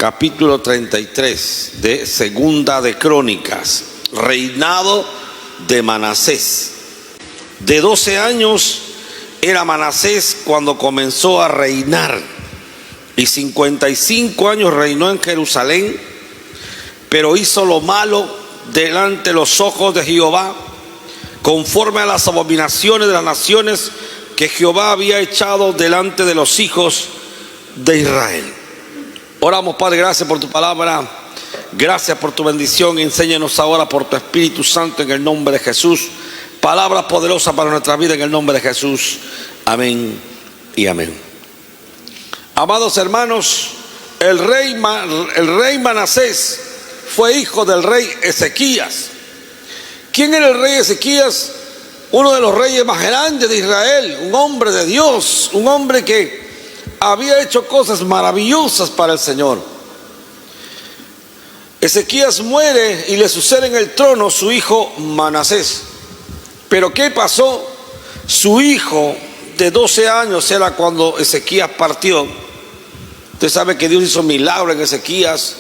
capítulo 33 de Segunda de Crónicas, reinado de Manasés. De 12 años era Manasés cuando comenzó a reinar, y 55 años reinó en Jerusalén, pero hizo lo malo delante de los ojos de Jehová, conforme a las abominaciones de las naciones que Jehová había echado delante de los hijos de Israel. Oramos, Padre, gracias por tu palabra, gracias por tu bendición. Enséñanos ahora por tu Espíritu Santo en el nombre de Jesús. Palabra poderosa para nuestra vida en el nombre de Jesús. Amén y amén. Amados hermanos, el rey Manasés fue hijo del rey Ezequías. ¿Quién era el rey Ezequías? Uno de los reyes más grandes de Israel, un hombre de Dios, un hombre que había hecho cosas maravillosas para el Señor. Ezequías muere y le sucede en el trono su hijo Manasés. Pero ¿qué pasó? Su hijo de 12 años era cuando Ezequías partió. Usted sabe que Dios hizo milagro en Ezequías.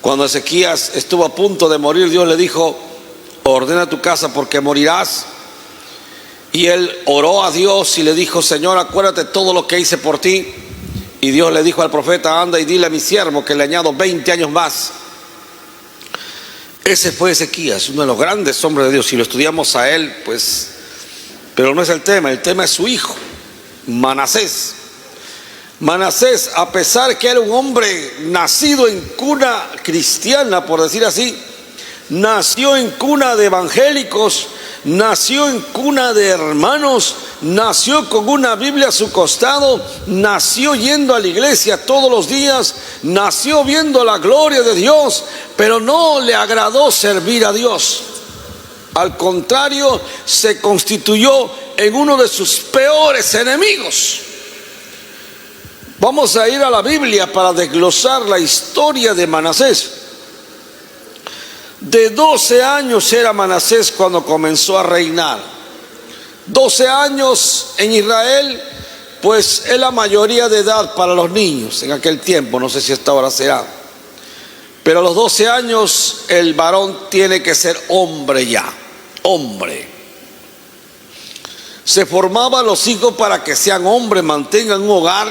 Cuando Ezequías estuvo a punto de morir, Dios le dijo: ordena tu casa porque morirás. Y él oró a Dios y le dijo: Señor, acuérdate todo lo que hice por ti. Y Dios le dijo al profeta: anda y dile a mi siervo que le añado 20 años más. Ese fue Ezequías, uno de los grandes hombres de Dios. Si lo estudiamos a él, pues, pero no es el tema es su hijo, Manasés. Manasés, a pesar que era un hombre nacido en cuna cristiana, por decir así, nació en cuna de evangélicos, nació en cuna de hermanos, nació con una Biblia a su costado, nació yendo a la iglesia todos los días, nació viendo la gloria de Dios, pero no le agradó servir a Dios. Al contrario, se constituyó en uno de sus peores enemigos. Vamos a ir a la Biblia para desglosar la historia de Manasés. De 12 años era Manasés cuando comenzó a reinar. 12 años en Israel, pues es la mayoría de edad para los niños en aquel tiempo. No sé si esta hora será, pero a los 12 años el varón tiene que ser hombre ya, hombre. Se formaban los hijos para que sean hombres, mantengan un hogar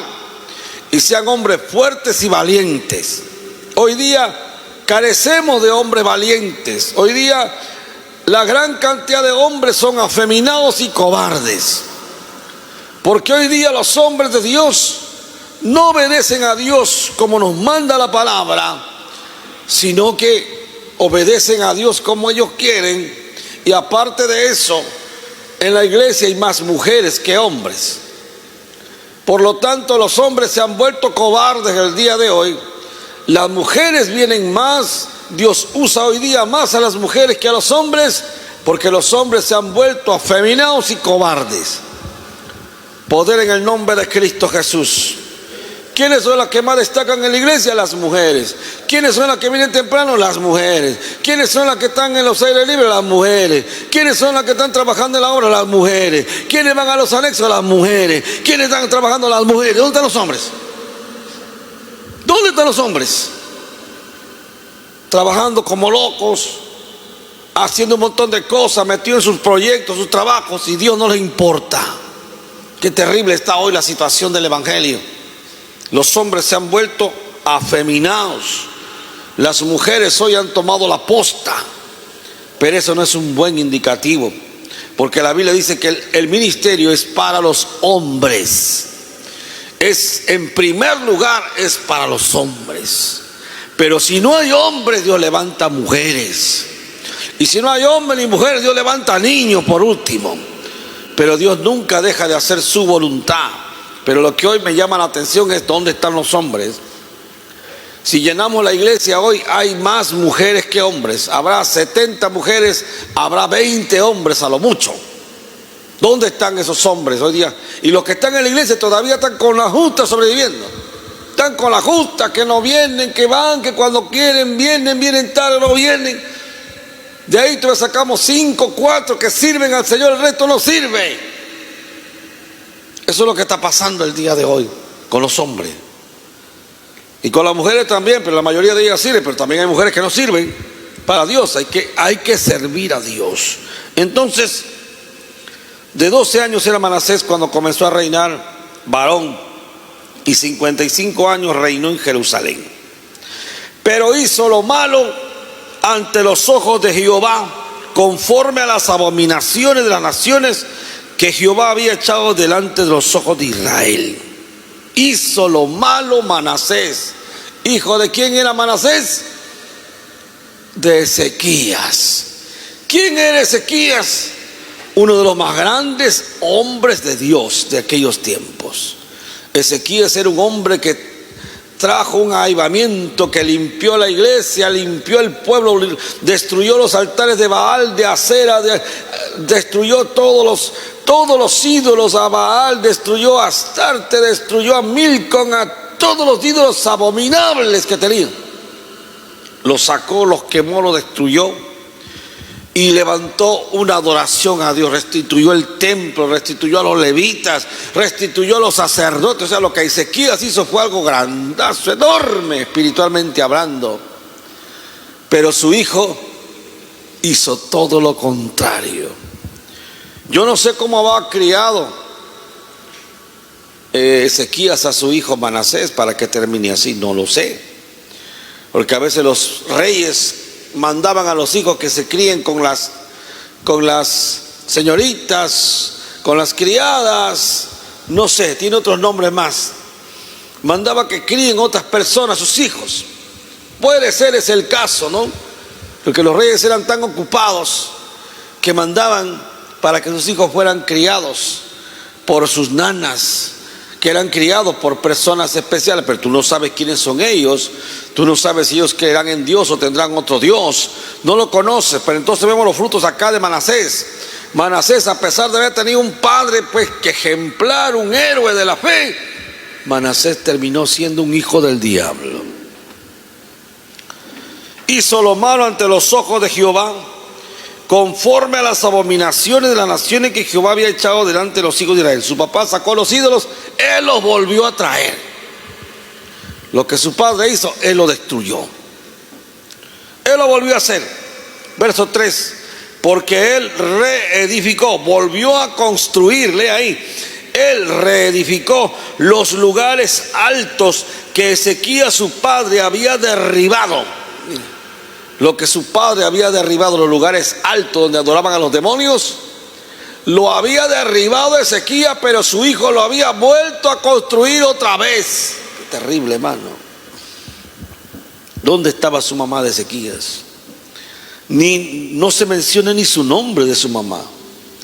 y sean hombres fuertes y valientes. Hoy día carecemos de hombres valientes. Hoy día la gran cantidad de hombres son afeminados y cobardes, porque hoy día los hombres de Dios no obedecen a Dios como nos manda la palabra, sino que obedecen a Dios como ellos quieren. Y aparte de eso, en la iglesia hay más mujeres que hombres. Por lo tanto, los hombres se han vuelto cobardes el día de hoy. Las mujeres vienen más. Dios usa hoy día más a las mujeres que a los hombres, porque los hombres se han vuelto afeminados y cobardes. Poder en el nombre de Cristo Jesús. ¿Quiénes son las que más destacan en la iglesia? Las mujeres. ¿Quiénes son las que vienen temprano? Las mujeres. ¿Quiénes son las que están en los aires libres? Las mujeres. ¿Quiénes son las que están trabajando en la obra? Las mujeres. ¿Quiénes van a los anexos? Las mujeres. ¿Quiénes están trabajando? Las mujeres. ¿Dónde están los hombres? ¿Dónde están los hombres? Trabajando como locos, haciendo un montón de cosas, metidos en sus proyectos, sus trabajos, y Dios no les importa. Qué terrible está hoy la situación del evangelio. Los hombres se han vuelto afeminados. Las mujeres hoy han tomado la posta, pero eso no es un buen indicativo, porque la Biblia dice que el ministerio es para los hombres. En primer lugar es para los hombres. Pero si no hay hombres, Dios levanta mujeres. Y si no hay hombres ni mujeres, Dios levanta niños por último. Pero Dios nunca deja de hacer su voluntad. Pero lo que hoy me llama la atención es dónde están los hombres. Si llenamos la iglesia hoy, hay más mujeres que hombres. Habrá 70 mujeres, habrá 20 hombres a lo mucho. ¿Dónde están esos hombres hoy día? Y los que están en la iglesia todavía están con la justa sobreviviendo. Están con la justa, que no vienen, que van, que cuando quieren vienen, vienen tarde, no vienen. De ahí todavía sacamos 5, 4 que sirven al Señor, el resto no sirve. Eso es lo que está pasando el día de hoy con los hombres. Y con las mujeres también, pero la mayoría de ellas sirven, pero también hay mujeres que no sirven para Dios. Hay que servir a Dios. Entonces, de 12 años era Manasés cuando comenzó a reinar, varón, y 55 años reinó en Jerusalén. Pero hizo lo malo ante los ojos de Jehová, conforme a las abominaciones de las naciones que Jehová había echado delante de los ojos de Israel. Hizo lo malo Manasés. ¿Hijo de quién era Manasés? De Ezequías. ¿Quién era Ezequías? Uno de los más grandes hombres de Dios de aquellos tiempos. Ezequías era un hombre que trajo un avivamiento, que limpió la iglesia, limpió el pueblo, destruyó los altares de Baal, de Acera, destruyó todos los ídolos a Baal, destruyó a Astarte, destruyó a Milcom, a todos los ídolos abominables que tenían. Los sacó, los quemó, los destruyó y levantó una adoración a Dios. Restituyó el templo, restituyó a los levitas, restituyó a los sacerdotes. O sea, lo que Ezequías hizo fue algo grandazo, enorme, espiritualmente hablando. Pero su hijo hizo todo lo contrario. Yo no sé cómo va criado Ezequías a su hijo Manasés para que termine así, no lo sé. Porque a veces los reyes mandaban a los hijos que se críen con las señoritas, con las criadas, no sé, tiene otros nombres más. Mandaba que críen otras personas, sus hijos. Puede ser ese el caso, ¿no? Porque los reyes eran tan ocupados que mandaban para que sus hijos fueran criados por sus nanas, que eran criados por personas especiales, pero tú no sabes quiénes son ellos, tú no sabes si ellos creerán en Dios o tendrán otro Dios, no lo conoces. Pero entonces vemos los frutos acá de Manasés. Manasés, a pesar de haber tenido un padre pues que ejemplar, un héroe de la fe, Manasés terminó siendo un hijo del diablo. Hizo lo malo ante los ojos de Jehová, conforme a las abominaciones de las naciones que Jehová había echado delante de los hijos de Israel. Su papá sacó los ídolos, él los volvió a traer. Lo que su padre hizo, él lo destruyó. Él lo volvió a hacer. Verso 3. Porque él reedificó, volvió a construir, lee ahí. Él reedificó los lugares altos que Ezequías su padre había derribado. Lo que su padre había derribado, los lugares altos donde adoraban a los demonios, lo había derribado Ezequías, pero su hijo lo había vuelto a construir otra vez. Qué terrible, hermano. ¿Dónde estaba su mamá de Ezequías? No se menciona ni su nombre de su mamá.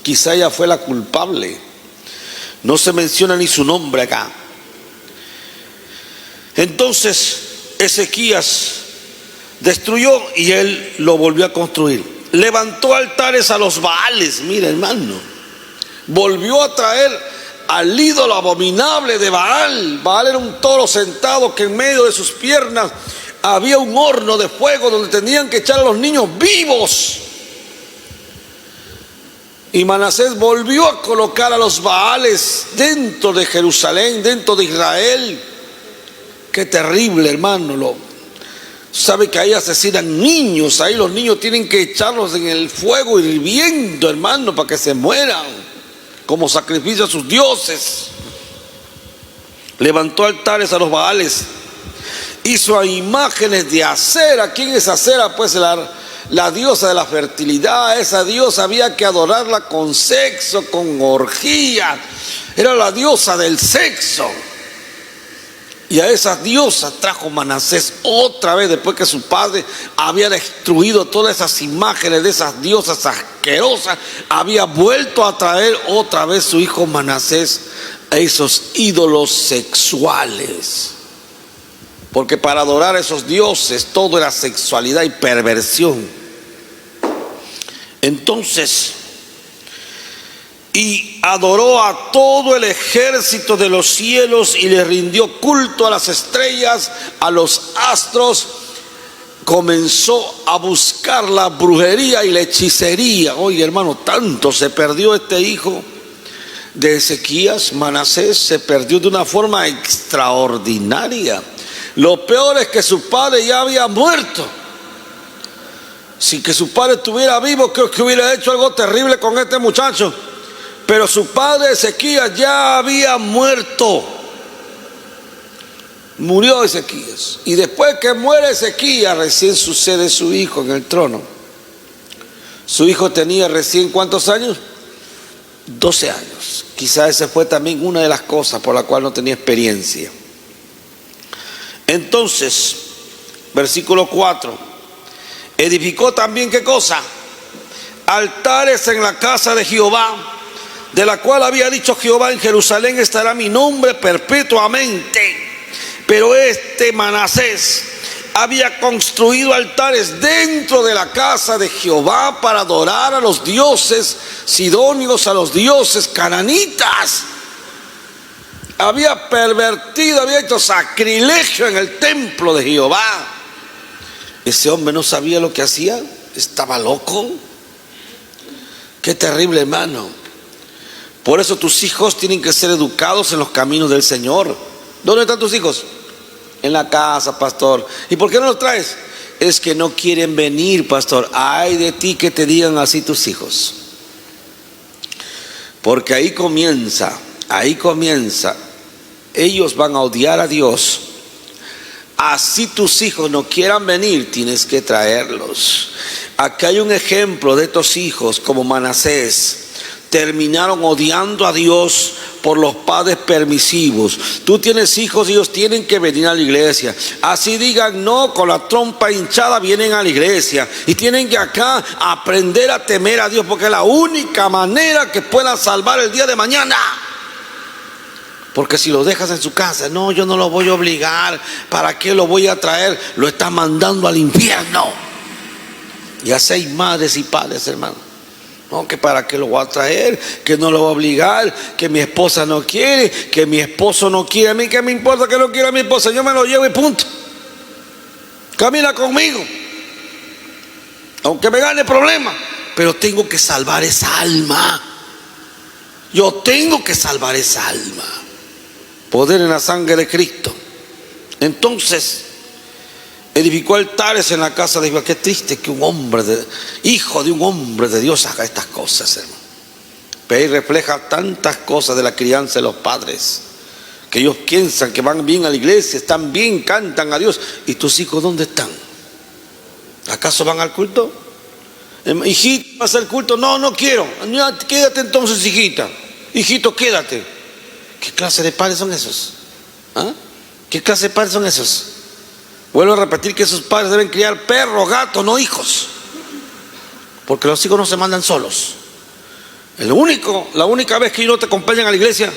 Quizá ella fue la culpable. No se menciona ni su nombre acá. Entonces Ezequías destruyó y él lo volvió a construir. Levantó altares a los Baales, mira hermano. Volvió a traer al ídolo abominable de Baal. Baal era un toro sentado que en medio de sus piernas había un horno de fuego donde tenían que echar a los niños vivos. Y Manasés volvió a colocar a los Baales dentro de Jerusalén, dentro de Israel. Qué terrible, hermano. Sabe que ahí asesinan niños, ahí los niños tienen que echarlos en el fuego hirviendo, hermano, para que se mueran como sacrificio a sus dioses. Levantó altares a los Baales, hizo a imágenes de Acera. ¿Quién es Acera? Pues la diosa de la fertilidad. Esa diosa había que adorarla con sexo, con orgía. Era la diosa del sexo. Y a esas diosas trajo Manasés otra vez, después que su padre había destruido todas esas imágenes de esas diosas asquerosas. Había vuelto a traer otra vez su hijo Manasés a esos ídolos sexuales. Porque para adorar a esos dioses todo era sexualidad y perversión. Entonces, y adoró a todo el ejército de los cielos y le rindió culto a las estrellas, a los astros. Comenzó a buscar la brujería y la hechicería. Oye, hermano, tanto se perdió este hijo de Ezequías. Manasés se perdió de una forma extraordinaria. Lo peor es que su padre ya había muerto. Si que su padre estuviera vivo, creo que hubiera hecho algo terrible con este muchacho. Pero su padre Ezequías ya había muerto. Murió Ezequías. Y después que muere Ezequías, recién sucede su hijo en el trono. Su hijo tenía recién ¿cuántos años? 12 años. Quizás esa fue también una de las cosas por la cual no tenía experiencia. Entonces, versículo 4. Edificó también, ¿qué cosa? Altares en la casa de Jehová, de la cual había dicho Jehová: en Jerusalén estará mi nombre perpetuamente. Pero Manasés había construido altares dentro de la casa de Jehová para adorar a los dioses sidonios, a los dioses cananitas. Había pervertido, había hecho sacrilegio en el templo de Jehová. Ese hombre no sabía lo que hacía, estaba loco. Qué terrible, hermano. Por eso tus hijos tienen que ser educados en los caminos del Señor. ¿Dónde están tus hijos? En la casa, pastor. ¿Y por qué no los traes? Es que no quieren venir, pastor. Ay de ti que te digan así tus hijos. Porque ahí comienza. Ellos van a odiar a Dios. Así tus hijos no quieran venir, tienes que traerlos. Aquí hay un ejemplo de estos hijos como Manasés. Terminaron odiando a Dios por los padres permisivos. Tú tienes hijos y ellos tienen que venir a la iglesia. Así digan no, con la trompa hinchada vienen a la iglesia. Y tienen que acá aprender a temer a Dios, porque es la única manera que puedan salvar el día de mañana. Porque si lo dejas en su casa, no, yo no lo voy a obligar, ¿para qué lo voy a traer? Lo estás mandando al infierno. Y así hay madres y padres, hermano. No, que para qué lo voy a traer, que no lo voy a obligar, que mi esposa no quiere, que mi esposo no quiere. A mí qué me importa que no quiera mi esposa, yo me lo llevo y punto. Camina conmigo, aunque me gane problema, pero tengo que salvar esa alma. Yo tengo que salvar esa alma. Poder en la sangre de Cristo. Entonces edificó altares en la casa de Jehová. Qué triste que un hombre, hijo de un hombre de Dios, haga estas cosas, hermano. Pero ahí refleja tantas cosas de la crianza de los padres, que ellos piensan que van bien a la iglesia, están bien, cantan a Dios. ¿Y tus hijos dónde están? ¿Acaso van al culto? Hijito, ¿vas al culto? No, no quiero. Quédate entonces, hijita. Hijito, quédate. ¿Qué clase de padres son esos? ¿Ah? ¿Qué clase de padres son esos? Vuelvo a repetir que esos padres deben criar perros, gatos, no hijos. Porque los hijos no se mandan solos. La única vez que ellos no te acompañan a la iglesia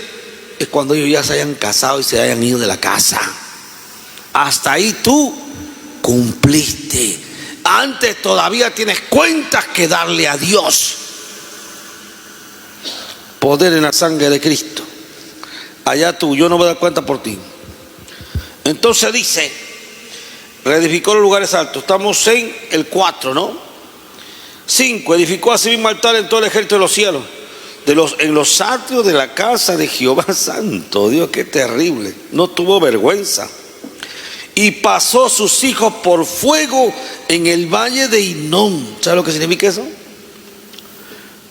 es cuando ellos ya se hayan casado y se hayan ido de la casa. Hasta ahí tú cumpliste. Antes todavía tienes cuentas que darle a Dios. Poder en la sangre de Cristo. Allá tú, yo no voy a dar cuenta por ti. Entonces dice, reedificó los lugares altos. Estamos en el 4, ¿no? 5, edificó así mismo altar en todo el ejército de los cielos, en los atrios de la casa de Jehová. Santo Dios, qué terrible. No tuvo vergüenza. Y pasó sus hijos por fuego en el valle de Hinnom. ¿Sabe lo que significa eso?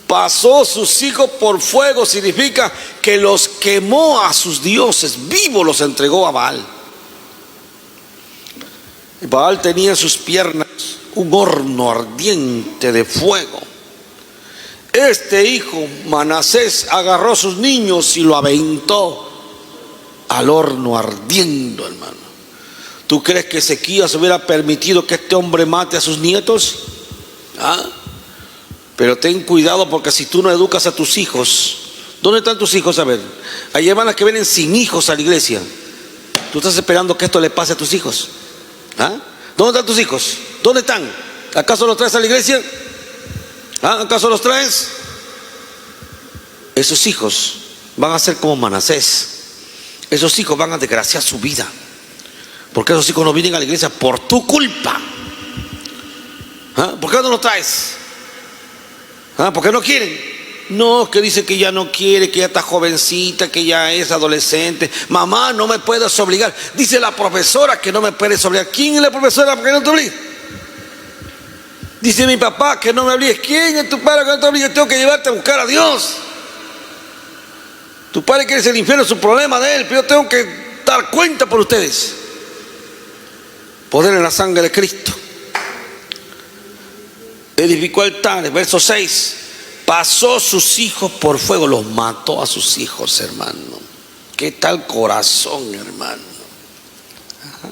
Pasó sus hijos por fuego significa que los quemó a sus dioses, vivos los entregó a Baal. Baal tenía en sus piernas un horno ardiente de fuego. Este hijo, Manasés, agarró a sus niños y lo aventó al horno ardiendo, hermano. ¿Tú crees que Ezequías hubiera permitido que este hombre mate a sus nietos? ¿Ah? Pero ten cuidado, porque si tú no educas a tus hijos, ¿dónde están tus hijos? A ver, hay hermanas que vienen sin hijos a la iglesia. ¿Tú estás esperando que esto le pase a tus hijos? ¿Ah? ¿Dónde están tus hijos? ¿Dónde están? ¿Acaso los traes a la iglesia? ¿Ah? ¿Acaso los traes? Esos hijos van a ser como Manasés. Esos hijos van a desgraciar su vida, porque esos hijos no vienen a la iglesia por tu culpa. ¿Ah? ¿Por qué no los traes? ¿Ah? ¿Por qué no quieren? No, que dice que ya no quiere, que ya está jovencita, que ya es adolescente. Mamá, no me puedes obligar. Dice la profesora que no me puedes obligar. ¿Quién es la profesora para que no te obligue? Dice mi papá que no me obligues. ¿Quién es tu padre que no te obligue? Tengo que llevarte a buscar a Dios. Tu padre quiere irse al infierno, es un problema de él, pero yo tengo que dar cuenta por ustedes. Poder en la sangre de Cristo. Edificó altares, verso 6. Pasó sus hijos por fuego, los mató a sus hijos, hermano. ¿Qué tal corazón, hermano? Ajá.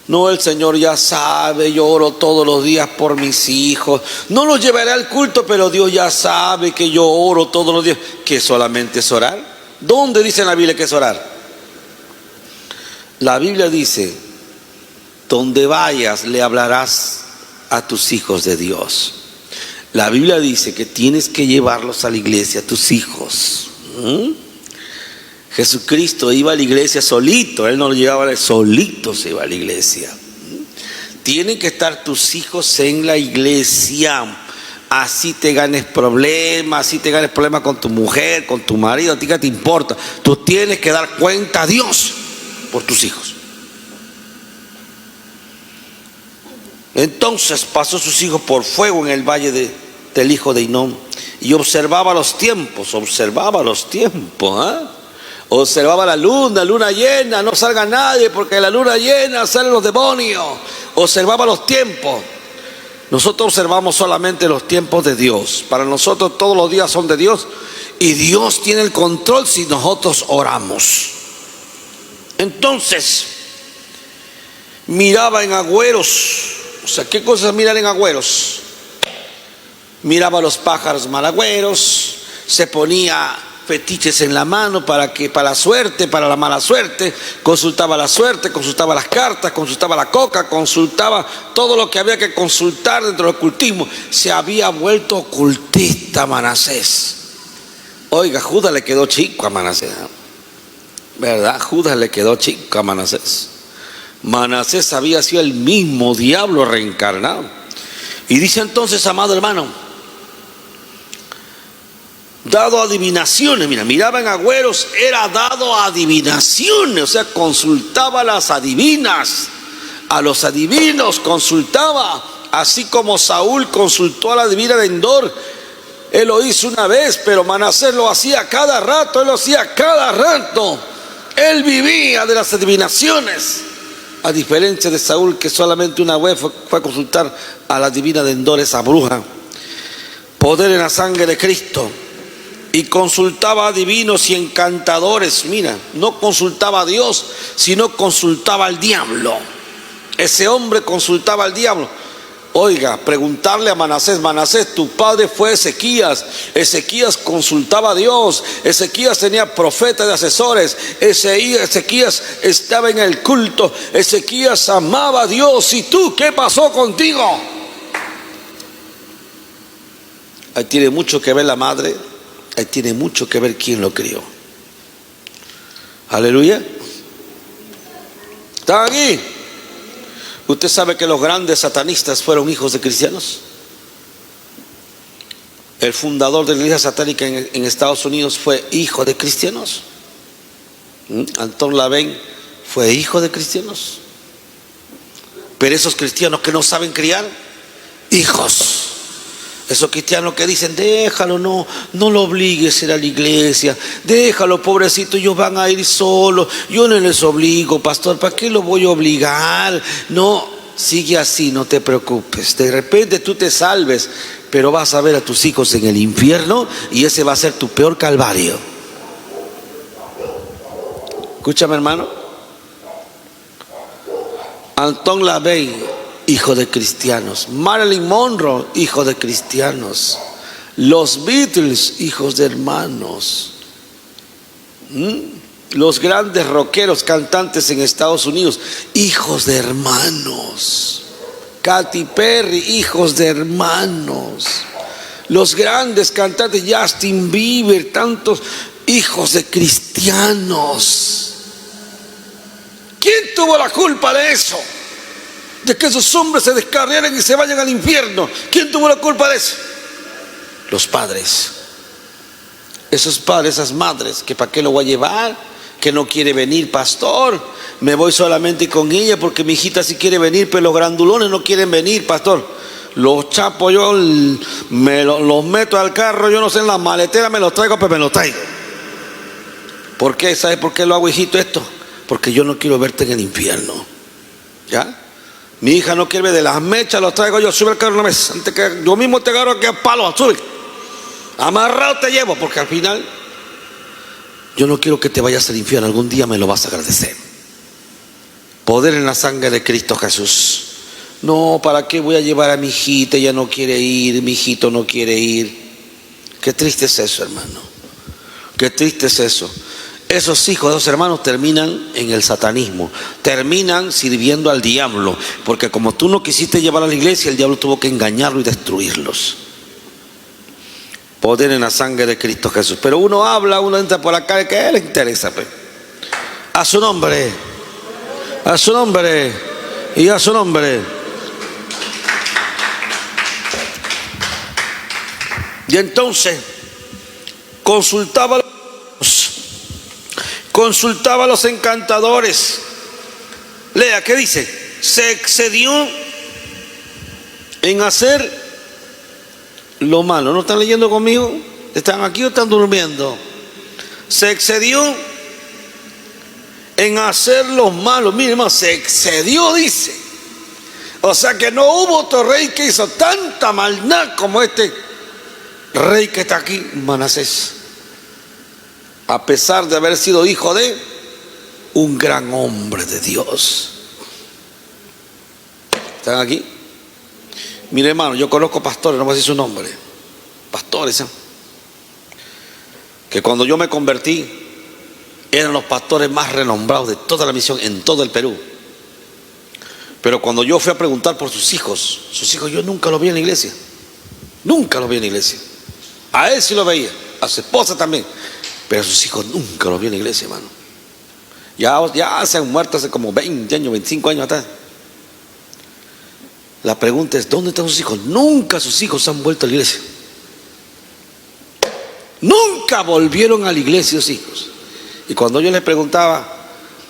No, el Señor ya sabe, yo oro todos los días por mis hijos. No los llevaré al culto, pero Dios ya sabe que yo oro todos los días. ¿Que solamente es orar? ¿Dónde dice en la Biblia que es orar? La Biblia dice, donde vayas le hablarás a tus hijos de Dios. La Biblia dice que tienes que llevarlos a la iglesia, a tus hijos. Jesucristo iba a la iglesia solito, Él no lo llevaba, solito se iba a la iglesia. Tienen que estar tus hijos en la iglesia. Así te ganes problemas, así te ganes problemas con tu mujer, con tu marido, a ti qué te importa. Tú tienes que dar cuenta a Dios por tus hijos. Entonces pasó sus hijos por fuego en el valle del hijo de Hinnom y observaba los tiempos, observaba la luna llena, no salga nadie porque la luna llena salen los demonios. Observaba los tiempos. Nosotros observamos solamente los tiempos de Dios. Para nosotros todos los días son de Dios y Dios tiene el control si nosotros oramos. Entonces miraba en agüeros. O sea, ¿qué cosas mirar en agüeros? Miraba a los pájaros malagüeros, se ponía fetiches en la mano para la suerte, para la mala suerte, consultaba la suerte, consultaba las cartas, consultaba la coca, consultaba todo lo que había que consultar dentro del ocultismo. Se había vuelto ocultista Manasés. Oiga, Judas le quedó chico a Manasés, ¿verdad? Judas le quedó chico a Manasés. Manasés había sido el mismo diablo reencarnado. Y dice entonces, amado hermano, dado adivinaciones, miraba en agüeros, era dado a adivinaciones, o sea, consultaba a las adivinas, a los adivinos consultaba, así como Saúl consultó a la adivina de Endor. Él lo hizo una vez, pero Manasés lo hacía cada rato, él vivía de las adivinaciones. A diferencia de Saúl, que solamente una vez fue a consultar a la divina de Endor, esa bruja. Poder en la sangre de Cristo. Y consultaba a divinos y encantadores. Mira, no consultaba a Dios, sino consultaba al diablo. Ese hombre consultaba al diablo. Oiga, preguntarle a Manasés, Manasés, tu padre fue Ezequías. Ezequías consultaba a Dios. Ezequías tenía profetas de asesores. Ezequías estaba en el culto. Ezequías amaba a Dios. ¿Y tú qué pasó contigo? Ahí tiene mucho que ver la madre. Ahí tiene mucho que ver quién lo crió. Aleluya. ¿Están aquí? ¿Usted sabe que los grandes satanistas fueron hijos de cristianos? El fundador de la iglesia satánica en Estados Unidos fue hijo de cristianos. Anton LaVey fue hijo de cristianos. Pero esos cristianos que no saben criar hijos, esos cristianos que dicen, déjalo, no lo obligues a ir a la iglesia, déjalo, pobrecito, ellos van a ir solos, yo no les obligo, pastor, ¿para qué lo voy a obligar? No, sigue así, no te preocupes, de repente tú te salves, pero vas a ver a tus hijos en el infierno y ese va a ser tu peor calvario. Escúchame, hermano. Anton LaVey, hijo de cristianos. Marilyn Monroe, hijo de cristianos. Los Beatles, hijos de hermanos. Los grandes rockeros, cantantes en Estados Unidos, hijos de hermanos. Katy Perry, hijos de hermanos. Los grandes cantantes, Justin Bieber, tantos hijos de cristianos. ¿Quién tuvo la culpa de eso? De que esos hombres se descarriaran y se vayan al infierno. ¿Quién tuvo la culpa de eso? Los padres. Esos padres, esas madres, que para qué lo voy a llevar, que no quiere venir, pastor, me voy solamente con ella porque mi hijita sí quiere venir, pero los grandulones no quieren venir, pastor. Los chapo yo, los meto al carro, yo no sé, en la maletera me los traigo, pero me los traigo. ¿Por qué? ¿Sabes por qué lo hago, hijito, esto? Porque yo no quiero verte en el infierno. ¿Ya? Mi hija no quiere ver, de las mechas los traigo yo, sube el carro una vez, antes que yo mismo te agarro aquí a palo, sube. Amarrado te llevo, porque al final yo no quiero que te vayas al infierno, algún día me lo vas a agradecer. Poder en la sangre de Cristo Jesús. No, ¿para qué voy a llevar a mi hijita? Ella no quiere ir, mi hijito no quiere ir. Qué triste es eso, hermano. Qué triste es eso. Esos hijos de esos hermanos terminan en el satanismo, terminan sirviendo al diablo, porque como tú no quisiste llevar a la iglesia, el diablo tuvo que engañarlo y destruirlos. Poder en la sangre de Cristo Jesús. Pero uno habla, uno entra por acá, ¿qué le interesa? Pues? A su nombre, a su nombre y a su nombre. Y entonces consultaba a los encantadores. Lea, ¿qué dice? Se excedió en hacer lo malo. ¿No están leyendo conmigo? ¿Están aquí o están durmiendo? Se excedió en hacer lo malo. Miren, hermano, se excedió, dice. O sea que no hubo otro rey que hizo tanta maldad como este rey que está aquí, Manasés. A pesar de haber sido hijo de un gran hombre de Dios. ¿Están aquí? Mire, hermano, yo conozco pastores, no voy a decir su nombre, pastores, que cuando yo me convertí eran los pastores más renombrados de toda la misión en todo el Perú. Pero cuando yo fui a preguntar por sus hijos yo nunca los vi en la iglesia. Nunca los vi en la iglesia. A él sí lo veía, a su esposa también, pero a sus hijos nunca los vi en la iglesia, hermano. Ya se han muerto hace como 20 años, 25 años atrás. La pregunta es, ¿dónde están sus hijos? Nunca sus hijos han vuelto a la iglesia. Nunca volvieron a la iglesia sus hijos. Y cuando yo les preguntaba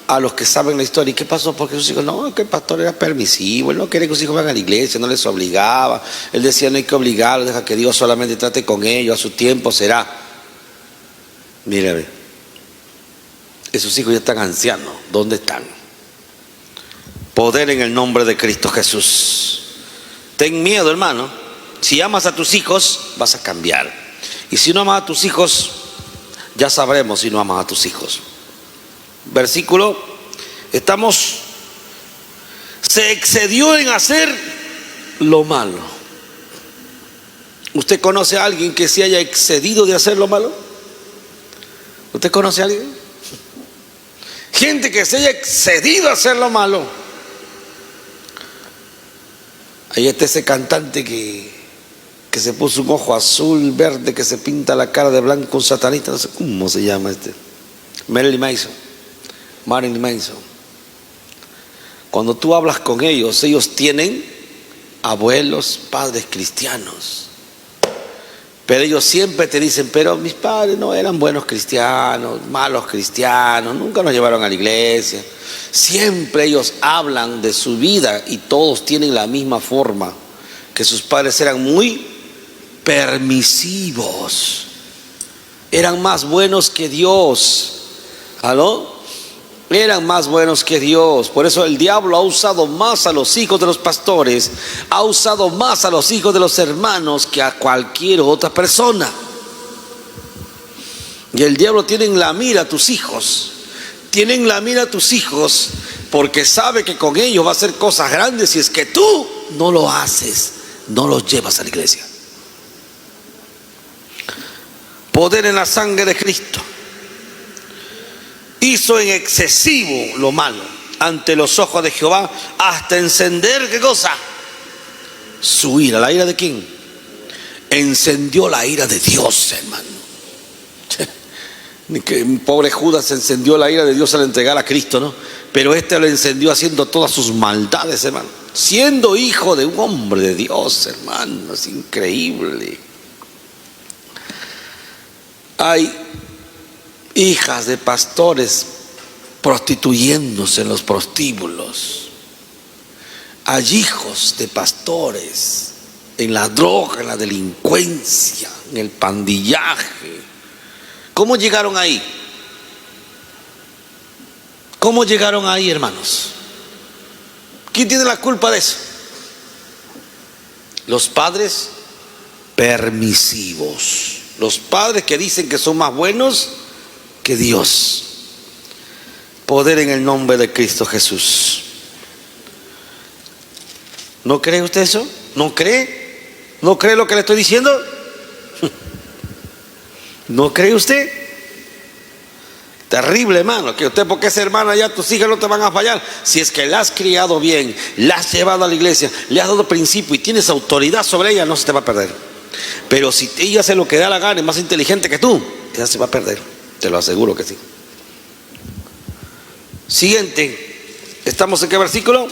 a los que saben la historia, ¿y qué pasó? Porque sus hijos, no, que el pastor era permisivo, él no quería que sus hijos vayan a la iglesia, no les obligaba. Él decía, no hay que obligarlos, deja que Dios solamente trate con ellos, a su tiempo será. Mírame, esos hijos ya están ancianos, ¿dónde están? Poder en el nombre de Cristo Jesús. Ten miedo, hermano. Si amas a tus hijos, vas a cambiar. Y si no amas a tus hijos, ya sabremos si no amas a tus hijos. Versículo, se excedió en hacer lo malo. ¿Usted conoce a alguien que se haya excedido de hacer lo malo? ¿Usted conoce a alguien? Gente que se haya excedido a hacer lo malo. Ahí está ese cantante que se puso un ojo azul, verde, que se pinta la cara de blanco, un satanista, no sé cómo se llama este. Marilyn Manson. Cuando tú hablas con ellos tienen abuelos, padres cristianos. Pero ellos siempre te dicen, pero mis padres no eran buenos cristianos, malos cristianos, nunca nos llevaron a la iglesia. Siempre ellos hablan de su vida y todos tienen la misma forma, que sus padres eran muy permisivos, eran más buenos que Dios. ¿Aló? Eran más buenos que Dios. Por eso el diablo ha usado más a los hijos de los pastores, ha usado más a los hijos de los hermanos que a cualquier otra persona. Y el diablo tiene en la mira a tus hijos. Tienen la mira a tus hijos porque sabe que con ellos va a hacer cosas grandes si es que tú no lo haces, no los llevas a la iglesia. Poder en la sangre de Cristo. Hizo en excesivo lo malo ante los ojos de Jehová hasta encender, ¿qué cosa? Su ira. ¿La ira de quién? Encendió la ira de Dios, hermano. Que pobre Judas encendió la ira de Dios al entregar a Cristo, ¿no? Pero este lo encendió haciendo todas sus maldades, hermano. Siendo hijo de un hombre de Dios, hermano. Es increíble. Hay hijas de pastores prostituyéndose en los prostíbulos. Hay hijos de pastores en la droga, en la delincuencia, en el pandillaje. ¿Cómo llegaron ahí? ¿Cómo llegaron ahí, hermanos? ¿Quién tiene la culpa de eso? Los padres permisivos. Los padres que dicen que son más buenos que Dios. Poder en el nombre de Cristo Jesús. ¿No cree usted eso? ¿No cree? ¿No cree lo que le estoy diciendo? ¿No cree usted? Terrible, hermano, que usted, porque es hermana, ya tus hijas no te van a fallar. Si es que la has criado bien, la has llevado a la iglesia, le has dado principio y tienes autoridad sobre ella, no se te va a perder. Pero si ella hace lo que da la gana, es más inteligente que tú, ella se va a perder. Te lo aseguro que sí. Siguiente. ¿Estamos en qué versículo?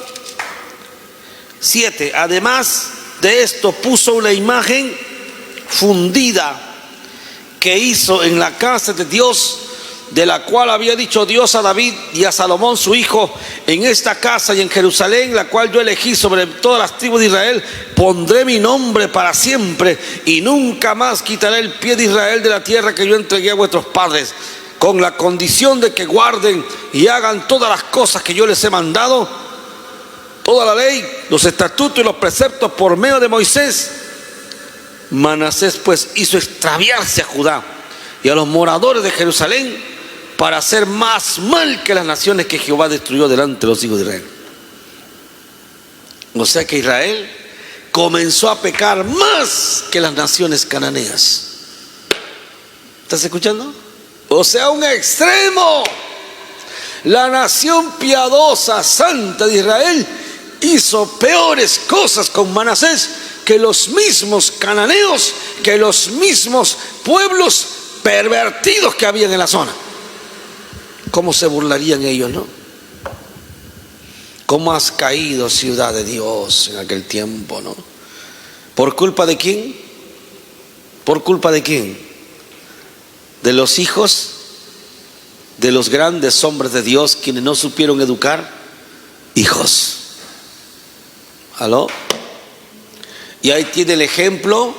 7. Además de esto puso una imagen fundida que hizo en la casa de Dios, de la cual había dicho Dios a David y a Salomón su hijo: en esta casa y en Jerusalén, la cual yo elegí sobre todas las tribus de Israel, pondré mi nombre para siempre, y nunca más quitaré el pie de Israel de la tierra que yo entregué a vuestros padres, con la condición de que guarden y hagan todas las cosas que yo les he mandado, toda la ley, los estatutos y los preceptos por medio de Moisés. Manasés pues hizo extraviarse a Judá y a los moradores de Jerusalén para hacer más mal que las naciones que Jehová destruyó delante de los hijos de Israel. O sea que Israel comenzó a pecar más que las naciones cananeas. ¿Estás escuchando? O sea, un extremo. La nación piadosa, santa de Israel, hizo peores cosas con Manasés que los mismos cananeos, que los mismos pueblos pervertidos que habían en la zona. ¿Cómo se burlarían ellos, no? ¿Cómo has caído, ciudad de Dios, en aquel tiempo, no? ¿Por culpa de quién? ¿Por culpa de quién? De los hijos de los grandes hombres de Dios, quienes no supieron educar hijos. ¿Aló? Y ahí tiene el ejemplo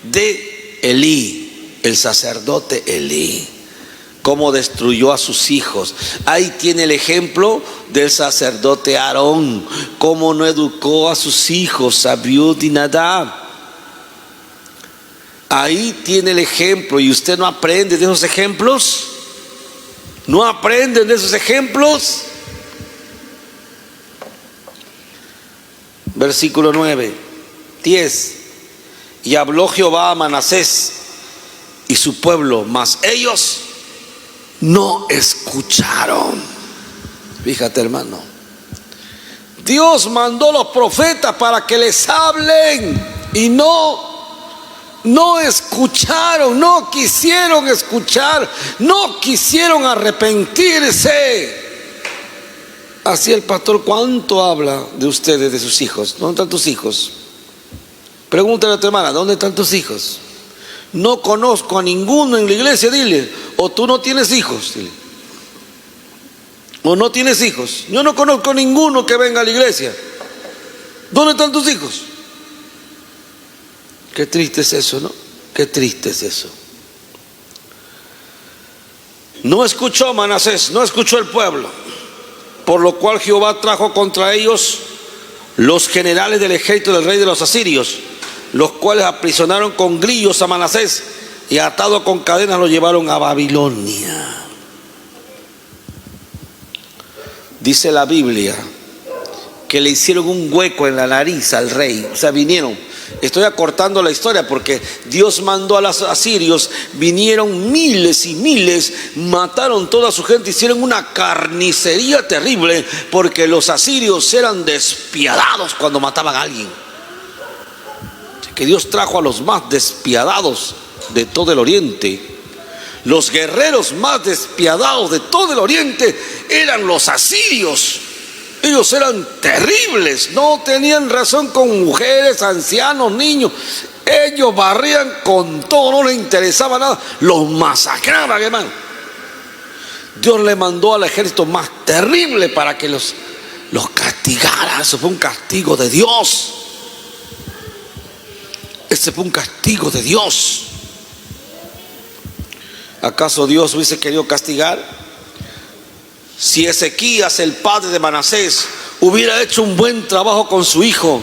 de Elí, el sacerdote Elí, cómo destruyó a sus hijos. Ahí tiene el ejemplo del sacerdote Aarón, cómo no educó a sus hijos, Abiud y Nadab. Ahí tiene el ejemplo. ¿Y usted no aprende de esos ejemplos? ¿No aprenden de esos ejemplos? Versículo 9, 10. Y habló Jehová a Manasés y su pueblo, mas ellos no escucharon. Fíjate, hermano, Dios mandó los profetas para que les hablen y no escucharon, no quisieron escuchar, no quisieron arrepentirse. Así el pastor, ¿cuánto habla de ustedes, de sus hijos? ¿Dónde están tus hijos? Pregúntale a tu hermana, ¿dónde están tus hijos? No conozco a ninguno en la iglesia, dile. O tú no tienes hijos, dile. O no tienes hijos. Yo no conozco a ninguno que venga a la iglesia. ¿Dónde están tus hijos? Qué triste es eso, ¿no? Qué triste es eso. No escuchó Manasés, no escuchó el pueblo, por lo cual Jehová trajo contra ellos los generales del ejército del rey de los asirios, los cuales aprisionaron con grillos a Manasés y atado con cadenas lo llevaron a Babilonia. Dice la Biblia que le hicieron un hueco en la nariz al rey. O sea, vinieron. Estoy acortando la historia porque Dios mandó a los asirios, vinieron miles y miles, mataron toda su gente, hicieron una carnicería terrible porque los asirios eran despiadados cuando mataban a alguien. Que Dios trajo a los más despiadados de todo el oriente. Los guerreros más despiadados de todo el oriente eran los asirios. Ellos eran terribles, no tenían razón con mujeres, ancianos, niños. Ellos barrían con todo, no les interesaba nada. Los masacraban, hermano. Dios le mandó al ejército más terrible para que los castigara. Eso fue un castigo de Dios. Ese fue un castigo de Dios. ¿Acaso Dios hubiese querido castigar? Si Ezequías, el padre de Manasés, hubiera hecho un buen trabajo con su hijo,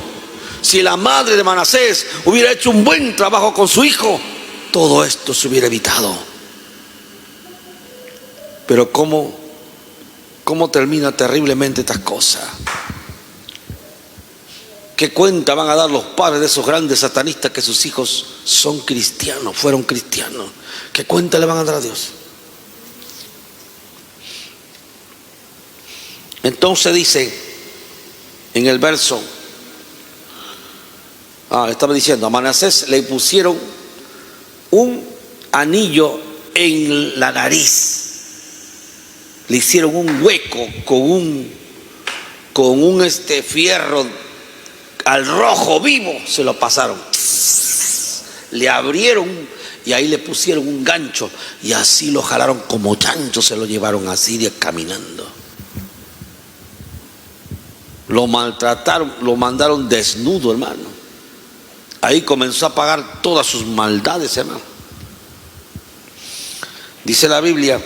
si la madre de Manasés hubiera hecho un buen trabajo con su hijo, todo esto se hubiera evitado. Pero ¿cómo termina terriblemente estas cosas? ¿Qué cuenta van a dar los padres de esos grandes satanistas que sus hijos son cristianos, fueron cristianos? ¿Qué cuenta le van a dar a Dios? Entonces dice en el verso, estaba diciendo, a Manasés le pusieron un anillo en la nariz. Le hicieron un hueco con un fierro al rojo vivo, se lo pasaron. Le abrieron y ahí le pusieron un gancho y así lo jalaron como chancho, se lo llevaron a Siria caminando. Lo maltrataron, lo mandaron desnudo, hermano. Ahí comenzó a pagar todas sus maldades, hermano. Dice la Biblia,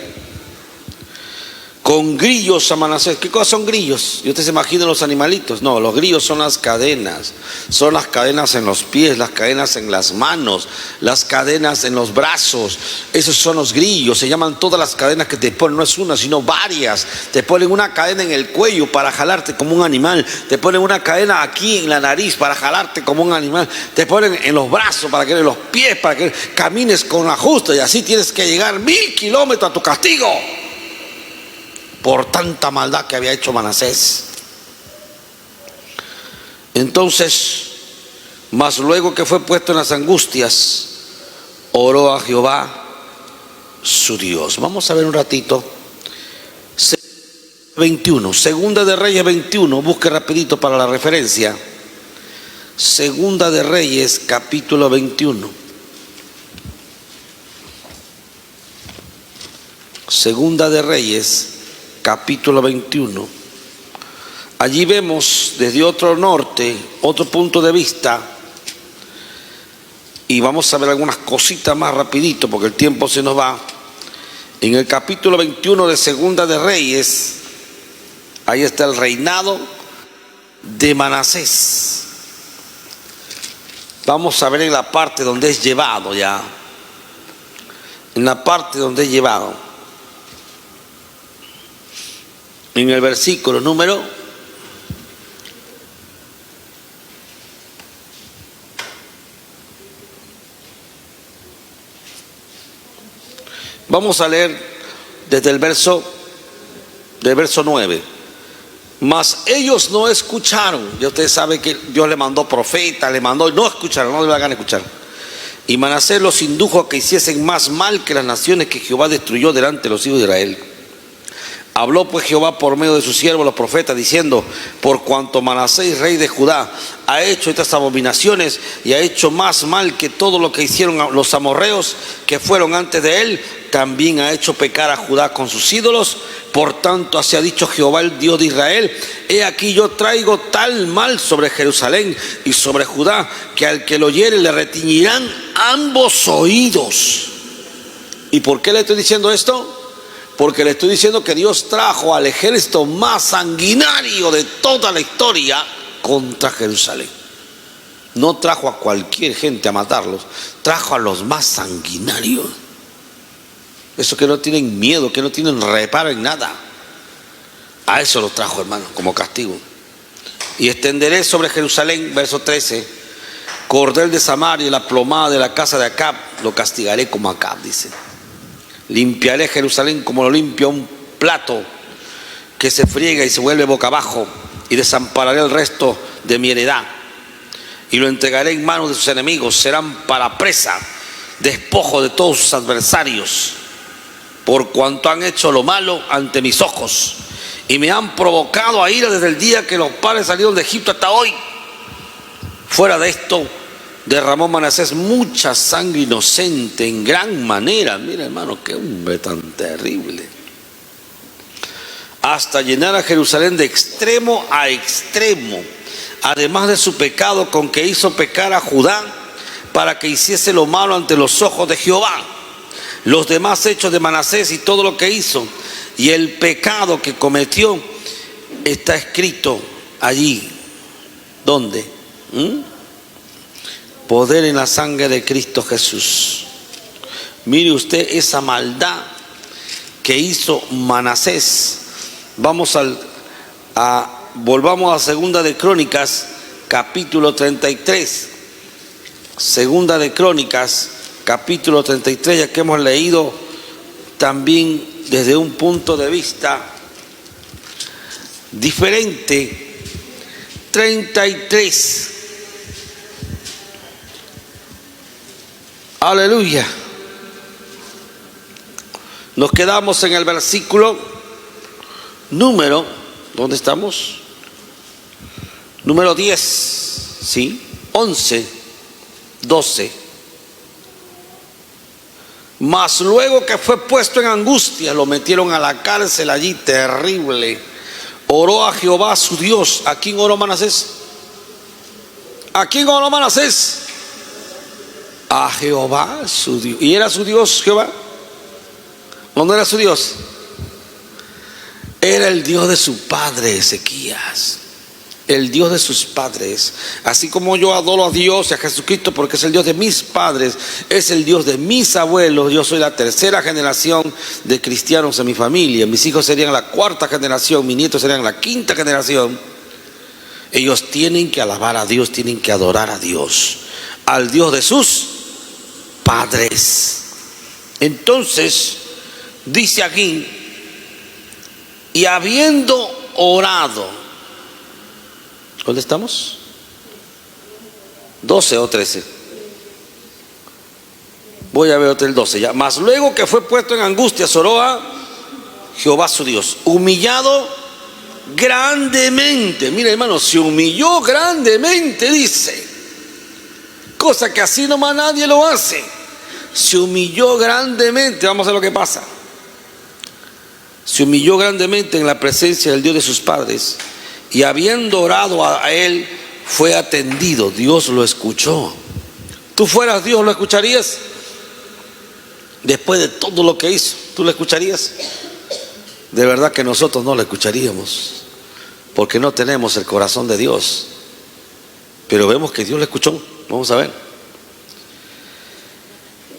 con grillos a Manasés. ¿Qué cosas son grillos? ¿Y usted se imagina los animalitos? No, los grillos son las cadenas. Son las cadenas en los pies, las cadenas en las manos, las cadenas en los brazos. Esos son los grillos. Se llaman todas las cadenas que te ponen. No es una, sino varias. Te ponen una cadena en el cuello para jalarte como un animal. Te ponen una cadena aquí en la nariz para jalarte como un animal. Te ponen en los brazos, para que en los pies, para que camines con ajuste. Y así tienes que llegar 1000 kilómetros a tu castigo. Por tanta maldad que había hecho Manasés. Entonces, mas luego que fue puesto en las angustias, oró a Jehová su Dios. Vamos a ver un ratito 21, Segunda de Reyes 21. Busque rapidito para la referencia. Segunda de Reyes capítulo 21. Segunda de Reyes capítulo 21. Allí vemos desde otro norte, otro punto de vista, y vamos a ver algunas cositas más rapidito porque el tiempo se nos va. En el capítulo 21 de Segunda de Reyes, ahí está el reinado de Manasés. Vamos a ver en la parte donde es llevado ya, en la parte donde es llevado. En el versículo número 9. Vamos a leer desde el verso 9. Mas ellos no escucharon. Ya usted sabe que Dios le mandó profeta, no escucharon, no le hagan escuchar. Y Manasés los indujo a que hiciesen más mal que las naciones que Jehová destruyó delante de los hijos de Israel. Habló pues Jehová por medio de sus siervos los profetas, diciendo: por cuanto Manasés, rey de Judá, ha hecho estas abominaciones y ha hecho más mal que todo lo que hicieron los amorreos que fueron antes de él, también ha hecho pecar a Judá con sus ídolos. Por tanto, así ha dicho Jehová, el Dios de Israel: he aquí yo traigo tal mal sobre Jerusalén y sobre Judá, que al que lo oyere le retiñirán ambos oídos. ¿Y por qué le estoy diciendo esto? Porque le estoy diciendo que Dios trajo al ejército más sanguinario de toda la historia contra Jerusalén. No trajo a cualquier gente a matarlos, trajo a los más sanguinarios. Esos que no tienen miedo, que no tienen reparo en nada. A eso lo trajo, hermano, como castigo. Y extenderé sobre Jerusalén, verso 13, cordel de Samaria y la plomada de la casa de Acab, lo castigaré como Acab, dice. Limpiaré Jerusalén como lo limpia un plato que se friega y se vuelve boca abajo, y desampararé el resto de mi heredad y lo entregaré en manos de sus enemigos. Serán para presa, despojo de todos sus adversarios, por cuanto han hecho lo malo ante mis ojos y me han provocado a ira desde el día que los padres salieron de Egipto hasta hoy. Fuera de esto, derramó Manasés mucha sangre inocente en gran manera. Mira, hermano, qué hombre tan terrible. Hasta llenar a Jerusalén de extremo a extremo, además de su pecado con que hizo pecar a Judá para que hiciese lo malo ante los ojos de Jehová. Los demás hechos de Manasés y todo lo que hizo y el pecado que cometió está escrito allí. ¿Dónde? Poder en la sangre de Cristo Jesús. Mire usted esa maldad que hizo Manasés. Volvamos a Segunda de Crónicas, capítulo 33. Segunda de Crónicas, capítulo 33, ya que hemos leído también desde un punto de vista diferente. 33. Aleluya. Nos quedamos en el versículo número, ¿dónde estamos? Número 10, ¿sí? 11, 12. Mas luego que fue puesto en angustia, lo metieron a la cárcel allí, terrible. Oró a Jehová su Dios. ¿A quién oró Manasés? ¿A quién oró Manasés? A Jehová su Dios. ¿Y era su Dios Jehová? ¿O no era su Dios? Era el Dios de su padre Ezequías, el Dios de sus padres. Así como yo adoro a Dios y a Jesucristo porque es el Dios de mis padres, es el Dios de mis abuelos. Yo soy la tercera generación de cristianos en mi familia. Mis hijos serían la cuarta generación, mis nietos serían la quinta generación. Ellos tienen que alabar a Dios, tienen que adorar a Dios, al Dios de sus padres. Entonces dice aquí: y habiendo orado, ¿dónde estamos? 12 o 13. Voy a ver el 12 ya. Mas luego que fue puesto en angustias, oró a Jehová su Dios, humillado grandemente. Mira, hermano, se humilló grandemente, dice. Cosa que así nomás nadie lo hace. Se humilló grandemente. Vamos a ver lo que pasa. Se humilló grandemente en la presencia del Dios de sus padres, y habiendo orado a él, fue atendido. Dios lo escuchó. ¿Tú fueras Dios, lo escucharías? Después de todo lo que hizo, ¿tú lo escucharías? De verdad que nosotros no lo escucharíamos, porque no tenemos el corazón de Dios. Pero vemos que Dios lo escuchó. Vamos a ver.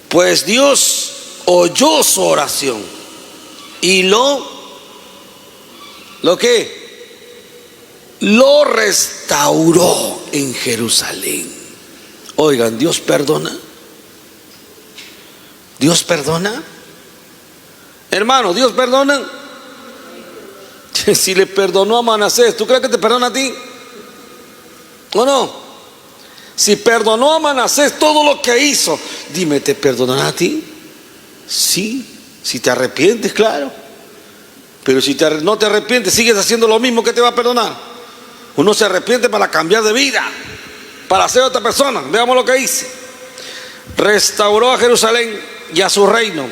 Pues Dios oyó su oración y lo restauró en Jerusalén. Oigan, Dios perdona. Dios perdona. Hermano, Dios perdona. Si le perdonó a Manasés, ¿tú crees que te perdona a ti? ¿O no? Si perdonó a Manasés todo lo que hizo, dime, ¿te perdonará a ti? Sí. Si te arrepientes, claro. Pero si no te arrepientes, sigues haciendo lo mismo, ¿qué te va a perdonar? Uno se arrepiente para cambiar de vida, para ser otra persona. Veamos lo que dice. Restauró a Jerusalén y a su reino.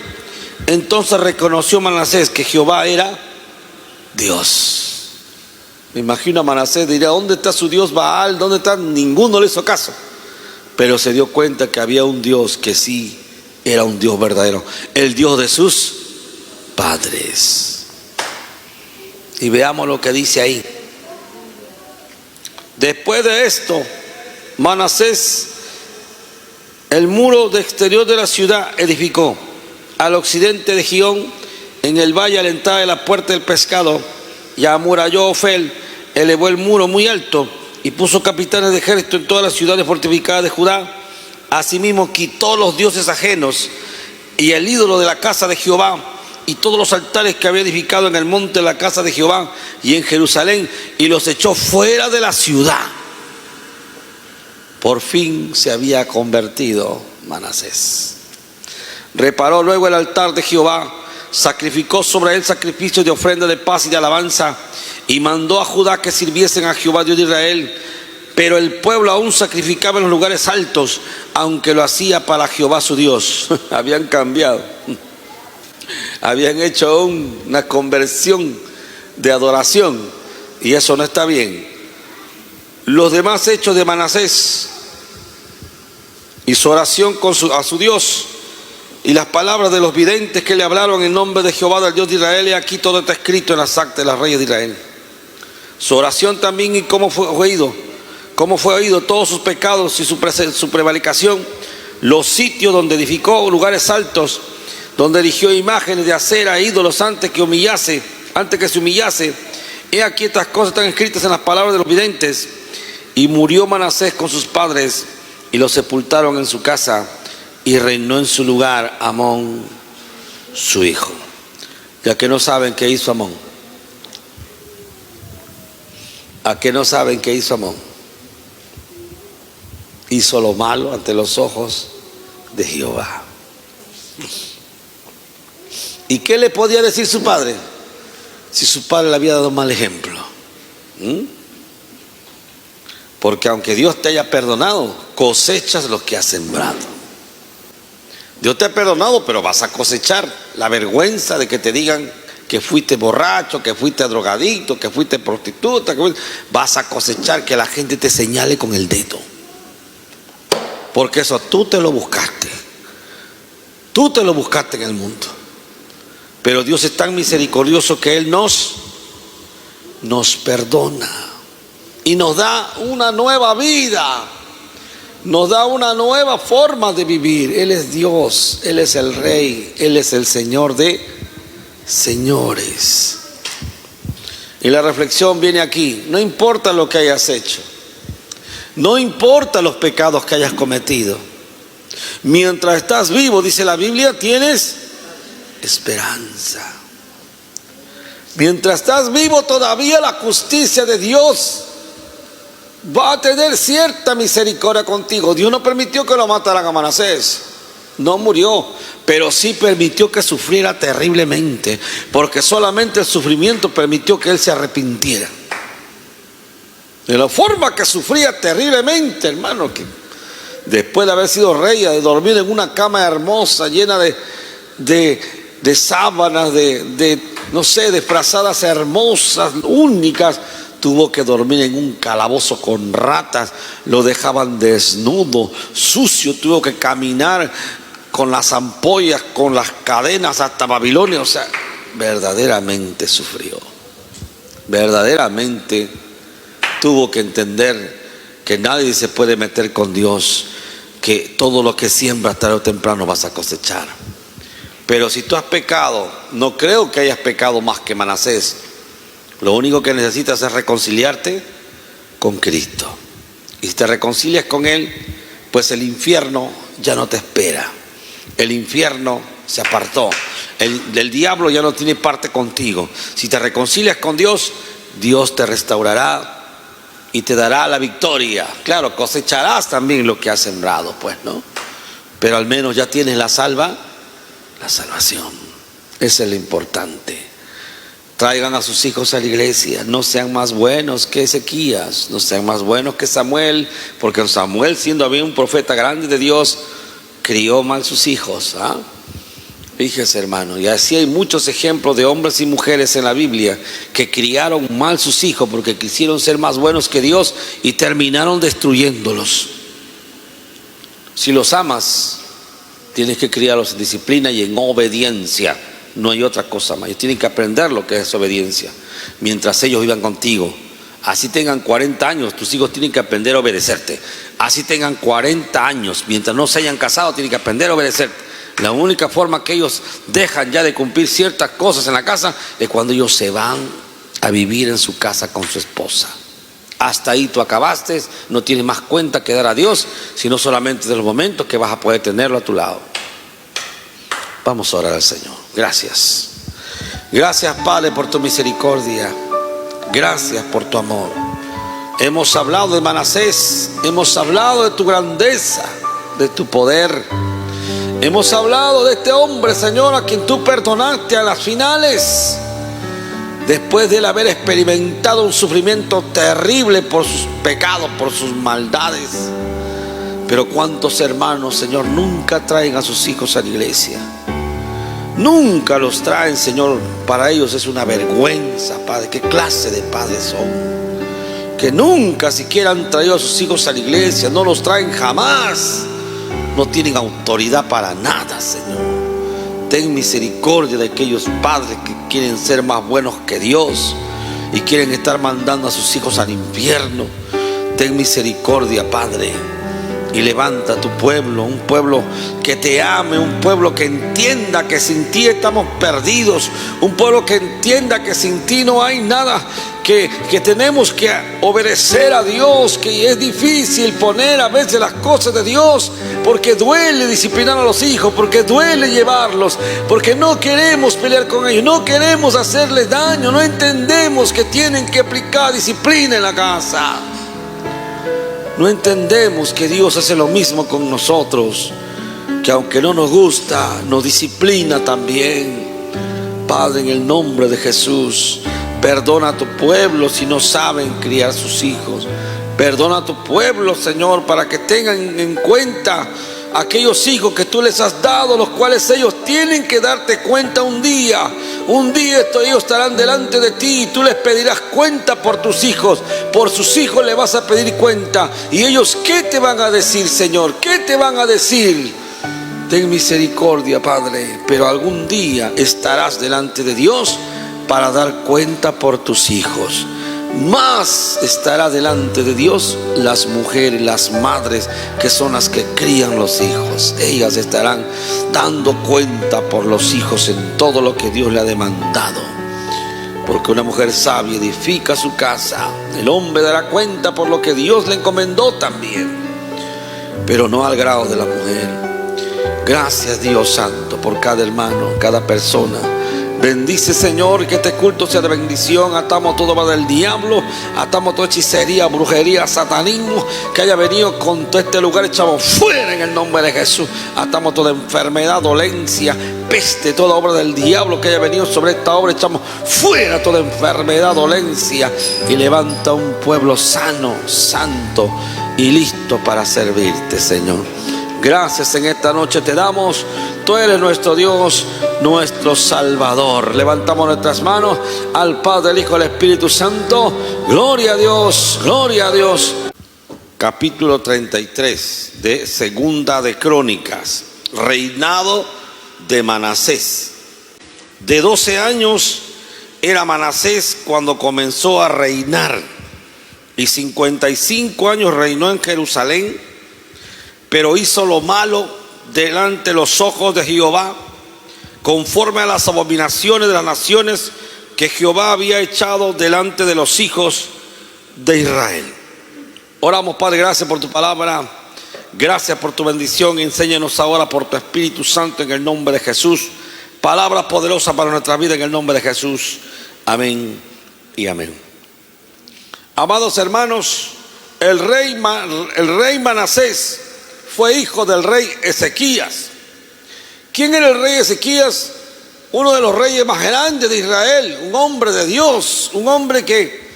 Entonces reconoció Manasés que Jehová era Dios. Me imagino a Manasés, diría: ¿dónde está su Dios Baal? ¿Dónde está? Ninguno le hizo caso. Pero se dio cuenta que había un Dios que sí era un Dios verdadero, el Dios de sus padres. Y veamos lo que dice ahí. Después de esto, Manasés el muro de exterior de la ciudad edificó al occidente de Gihón, en el valle a la entrada de la puerta del pescado, y amuralló Ofel, elevó el muro muy alto y puso capitanes de ejército en todas las ciudades fortificadas de Judá. Asimismo quitó los dioses ajenos y el ídolo de la casa de Jehová y todos los altares que había edificado en el monte de la casa de Jehová y en Jerusalén, y los echó fuera de la ciudad. Por fin se había convertido Manasés. Reparó luego el altar de Jehová, sacrificó sobre él sacrificios de ofrenda de paz y de alabanza, y mandó a Judá que sirviesen a Jehová Dios de Israel. Pero el pueblo aún sacrificaba en los lugares altos, aunque lo hacía para Jehová su Dios. Habían cambiado. Habían hecho una conversión de adoración, y eso no está bien. Los demás hechos de Manasés y su oración a su Dios, y las palabras de los videntes que le hablaron en nombre de Jehová, del Dios de Israel, y aquí todo está escrito en las actas de los reyes de Israel. Su oración también, y cómo fue oído todos sus pecados y su prevaricación, los sitios donde edificó lugares altos, donde erigió imágenes de acera e ídolos antes que se humillase. He aquí estas cosas están escritas en las palabras de los videntes. Y murió Manasés con sus padres, y lo sepultaron en su casa, y reinó en su lugar Amón, su hijo. Ya que no saben qué hizo Amón. ¿A qué no saben qué hizo Amón? Hizo lo malo ante los ojos de Jehová. ¿Y qué le podía decir su padre? Si su padre le había dado un mal ejemplo. Porque aunque Dios te haya perdonado, cosechas lo que has sembrado. Dios te ha perdonado, pero vas a cosechar la vergüenza de que te digan que fuiste borracho, que fuiste drogadicto, que fuiste prostituta. Vas a cosechar que la gente te señale con el dedo. Porque eso tú te lo buscaste. Tú te lo buscaste en el mundo. Pero Dios es tan misericordioso que Él nos perdona y nos da una nueva vida, nos da una nueva forma de vivir. Él es Dios, Él es el Rey, Él es el Señor de señores. Y la reflexión viene aquí. No importa lo que hayas hecho, no importa los pecados que hayas cometido, mientras estás vivo, dice la Biblia, tienes esperanza. Mientras estás vivo, todavía la justicia de Dios va a tener cierta misericordia contigo. Dios no permitió que lo mataran a Manasés, no murió, pero sí permitió que sufriera terriblemente, porque solamente el sufrimiento permitió que él se arrepintiera. De la forma que sufría terriblemente, hermano, que después de haber sido rey, de dormir en una cama hermosa, llena de sábanas, no sé, de frazadas hermosas, únicas, tuvo que dormir en un calabozo con ratas, lo dejaban desnudo, sucio, tuvo que caminar con las ampollas, con las cadenas hasta Babilonia. O sea, verdaderamente sufrió, verdaderamente tuvo que entender que nadie se puede meter con Dios, que todo lo que siembras tarde o temprano vas a cosechar. Pero si tú has pecado, no creo que hayas pecado más que Manasés. Lo único que necesitas es reconciliarte con Cristo. Y si te reconcilias con Él, pues el infierno ya no te espera. El infierno se apartó. El diablo ya no tiene parte contigo. Si te reconcilias con Dios, Dios te restaurará y te dará la victoria. Claro, cosecharás también lo que has sembrado, pues, ¿no? Pero al menos ya tienes la salvación. Eso es lo importante. Traigan a sus hijos a la iglesia. No sean más buenos que Ezequías, no sean más buenos que Samuel, porque Samuel, siendo había un profeta grande de Dios, crió mal sus hijos. Fíjese, hermano, y así hay muchos ejemplos de hombres y mujeres en la Biblia que criaron mal sus hijos porque quisieron ser más buenos que Dios y terminaron destruyéndolos. Si los amas, tienes que criarlos en disciplina y en obediencia. No hay otra cosa más. Ellos tienen que aprender lo que es obediencia mientras ellos vivan contigo. Así tengan 40 años, tus hijos tienen que aprender a obedecerte. Así tengan 40 años, mientras no se hayan casado, tienen que aprender a obedecerte. La única forma que ellos dejan ya de cumplir ciertas cosas en la casa es cuando ellos se van a vivir en su casa con su esposa. Hasta ahí tú acabaste, no tienes más cuenta que dar a Dios, sino solamente de los momentos que vas a poder tenerlo a tu lado. Vamos a orar al Señor. Gracias. Gracias, Padre, por tu misericordia. Gracias por tu amor. Hemos hablado de Manasés, hemos hablado de tu grandeza, de tu poder. Hemos hablado de este hombre, Señor, a quien tú perdonaste a las finales. después de él haber experimentado un sufrimiento terrible por sus pecados, por sus maldades. Pero cuántos hermanos, Señor, nunca traen a sus hijos a la iglesia. Nunca los traen, Señor. Para ellos es una vergüenza, Padre. ¿Qué clase de padres son? Que nunca siquiera han traído a sus hijos a la iglesia. No los traen jamás. No tienen autoridad para nada, Señor. Ten misericordia de aquellos padres que quieren ser más buenos que Dios y quieren estar mandando a sus hijos al infierno. Ten misericordia, Padre, y levanta a tu pueblo, un pueblo que te ame, un pueblo que entienda que sin ti estamos perdidos, un pueblo que entienda que sin ti no hay nada, que tenemos que obedecer a Dios, que es difícil poner a veces las cosas de Dios, porque duele disciplinar a los hijos, porque duele llevarlos, porque no queremos pelear con ellos, no queremos hacerles daño, no entendemos que tienen que aplicar disciplina en la casa. No entendemos que Dios hace lo mismo con nosotros, que aunque no nos gusta, nos disciplina también. Padre, en el nombre de Jesús, perdona a tu pueblo si no saben criar sus hijos. Perdona a tu pueblo, Señor, para que tengan en cuenta aquellos hijos que tú les has dado, los cuales ellos tienen que darte cuenta un día. Un día ellos estarán delante de ti y tú les pedirás cuenta por tus hijos. Por sus hijos le vas a pedir cuenta. ¿Y ellos qué te van a decir, Señor? ¿Qué te van a decir? Ten misericordia, Padre, pero algún día estarás delante de Dios para dar cuenta por tus hijos. Más estará delante de Dios las mujeres, las madres, que son las que crían los hijos. Ellas estarán dando cuenta por los hijos en todo lo que Dios le ha demandado. Porque una mujer sabia edifica su casa. El hombre dará cuenta por lo que Dios le encomendó también, pero no al grado de la mujer. Gracias, Dios Santo, por cada hermano, cada persona. Bendice, Señor, que este culto sea de bendición. Atamos todo mal del diablo, atamos toda hechicería, brujería, satanismo que haya venido con todo este lugar. Echamos fuera en el nombre de Jesús. Atamos toda enfermedad, dolencia, peste, toda obra del diablo que haya venido sobre esta obra. Echamos fuera toda enfermedad, dolencia, y levanta un pueblo sano, santo y listo para servirte, Señor. Gracias en esta noche te damos. Tú eres nuestro Dios, nuestro Salvador. Levantamos nuestras manos al Padre, el Hijo y el Espíritu Santo. Gloria a Dios, gloria a Dios. Capítulo 33 de Segunda de Crónicas. Reinado de Manasés. De 12 años era Manasés cuando comenzó a reinar, y 55 años reinó en Jerusalén. Pero hizo lo malo delante de los ojos de Jehová, conforme a las abominaciones de las naciones que Jehová había echado delante de los hijos de Israel. Oramos, Padre, gracias por tu palabra, gracias por tu bendición. Enséñanos ahora por tu Espíritu Santo en el nombre de Jesús. Palabra poderosa para nuestra vida en el nombre de Jesús. Amén y amén. Amados hermanos, el rey Manasés fue hijo del rey Ezequías. ¿Quién era el rey Ezequías? Uno de los reyes más grandes de Israel, un hombre de Dios, un hombre que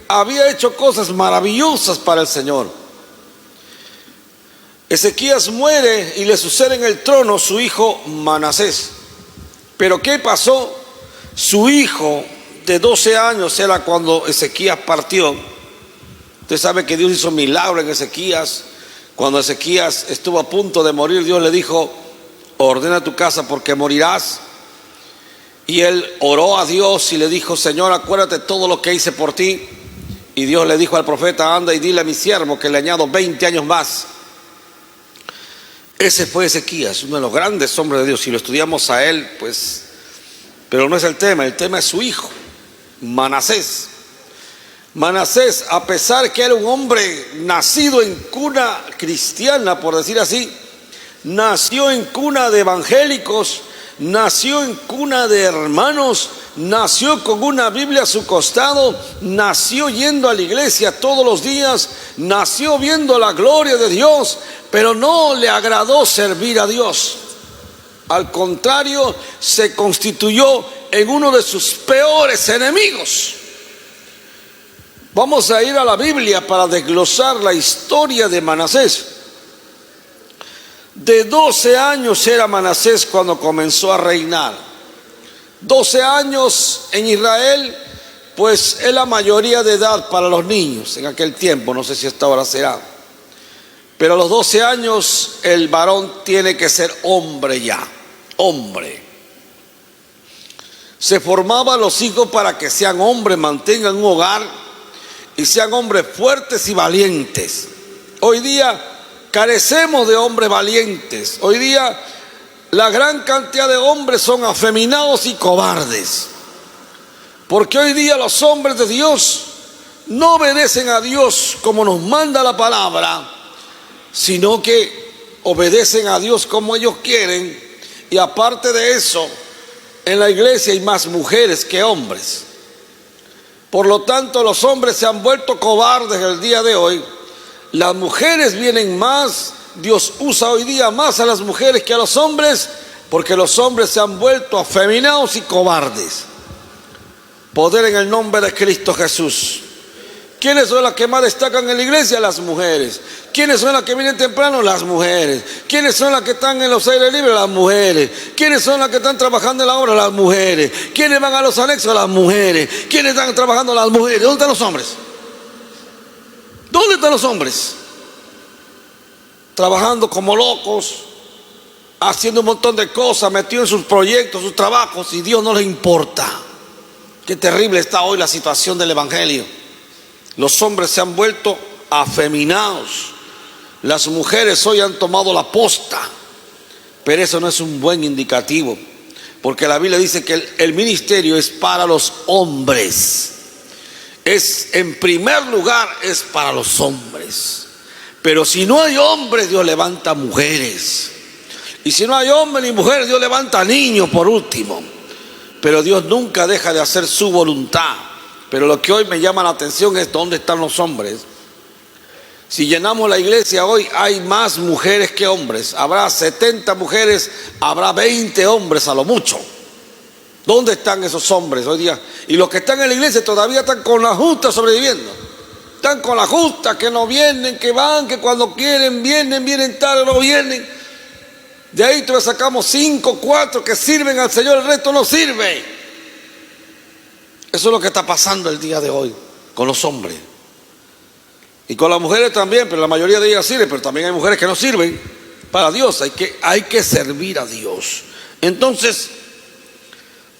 había hecho cosas maravillosas para el Señor. Ezequías muere y le sucede en el trono su hijo Manasés. Pero ¿qué pasó? Su hijo de 12 años era cuando Ezequías partió. Usted sabe que Dios hizo milagro en Ezequías. Cuando Ezequías estuvo a punto de morir, Dios le dijo: ordena tu casa porque morirás. Y él oró a Dios y le dijo: Señor, acuérdate todo lo que hice por ti. Y Dios le dijo al profeta: anda y dile a mi siervo que le añado 20 años más. Ese fue Ezequías, uno de los grandes hombres de Dios. Si lo estudiamos a él, pues, pero no es el tema es su hijo, Manasés. Manasés, a pesar que era un hombre nacido en cuna cristiana, por decir así, nació en cuna de evangélicos, nació en cuna de hermanos, nació con una Biblia a su costado, nació yendo a la iglesia todos los días, nació viendo la gloria de Dios, pero no le agradó servir a Dios. Al contrario, se constituyó en uno de sus peores enemigos. Vamos a ir a la Biblia para desglosar la historia de Manasés. De 12 años era Manasés cuando comenzó a reinar. 12 años en Israel, pues es la mayoría de edad para los niños en aquel tiempo, no sé si hasta ahora será. Pero a los 12 años el varón tiene que ser hombre ya, hombre. Se formaban los hijos para que sean hombres, mantengan un hogar y sean hombres fuertes y valientes. Hoy día carecemos de hombres valientes. Hoy día la gran cantidad de hombres son afeminados y cobardes. Porque hoy día los hombres de Dios no obedecen a Dios como nos manda la palabra, sino que obedecen a Dios como ellos quieren. Y aparte de eso, en la iglesia hay más mujeres que hombres. Por lo tanto, los hombres se han vuelto cobardes el día de hoy. Las mujeres vienen más. Dios usa hoy día más a las mujeres que a los hombres, porque los hombres se han vuelto afeminados y cobardes. Poder en el nombre de Cristo Jesús. ¿Quiénes son las que más destacan en la iglesia? Las mujeres. ¿Quiénes son las que vienen temprano? Las mujeres. ¿Quiénes son las que están en los aires libres? Las mujeres. ¿Quiénes son las que están trabajando en la obra? Las mujeres. ¿Quiénes van a los anexos? Las mujeres. ¿Quiénes están trabajando? Las mujeres. ¿Dónde están los hombres? ¿Dónde están los hombres? Trabajando como locos, haciendo un montón de cosas, metidos en sus proyectos, sus trabajos, y Dios no les importa. Qué terrible está hoy la situación del evangelio. Los hombres se han vuelto afeminados. Las mujeres hoy han tomado la posta. Pero eso no es un buen indicativo, porque la Biblia dice que el ministerio es para los hombres. En primer lugar, es para los hombres. Pero si no hay hombres, Dios levanta mujeres. Y si no hay hombres ni mujeres, Dios levanta niños por último. Pero Dios nunca deja de hacer su voluntad. Pero lo que hoy me llama la atención es dónde están los hombres. Si llenamos la iglesia hoy, hay más mujeres que hombres. Habrá 70 mujeres, habrá 20 hombres a lo mucho. ¿Dónde están esos hombres hoy día? Y los que están en la iglesia todavía están con la justa sobreviviendo. Están con la justa, que no vienen, que van, que cuando quieren vienen, vienen tarde, no vienen. De ahí todavía sacamos 5, 4 que sirven al Señor, el resto no sirve. Eso es lo que está pasando el día de hoy con los hombres. Y con las mujeres también, pero la mayoría de ellas sirven, pero también hay mujeres que no sirven para Dios. Hay que servir a Dios. Entonces,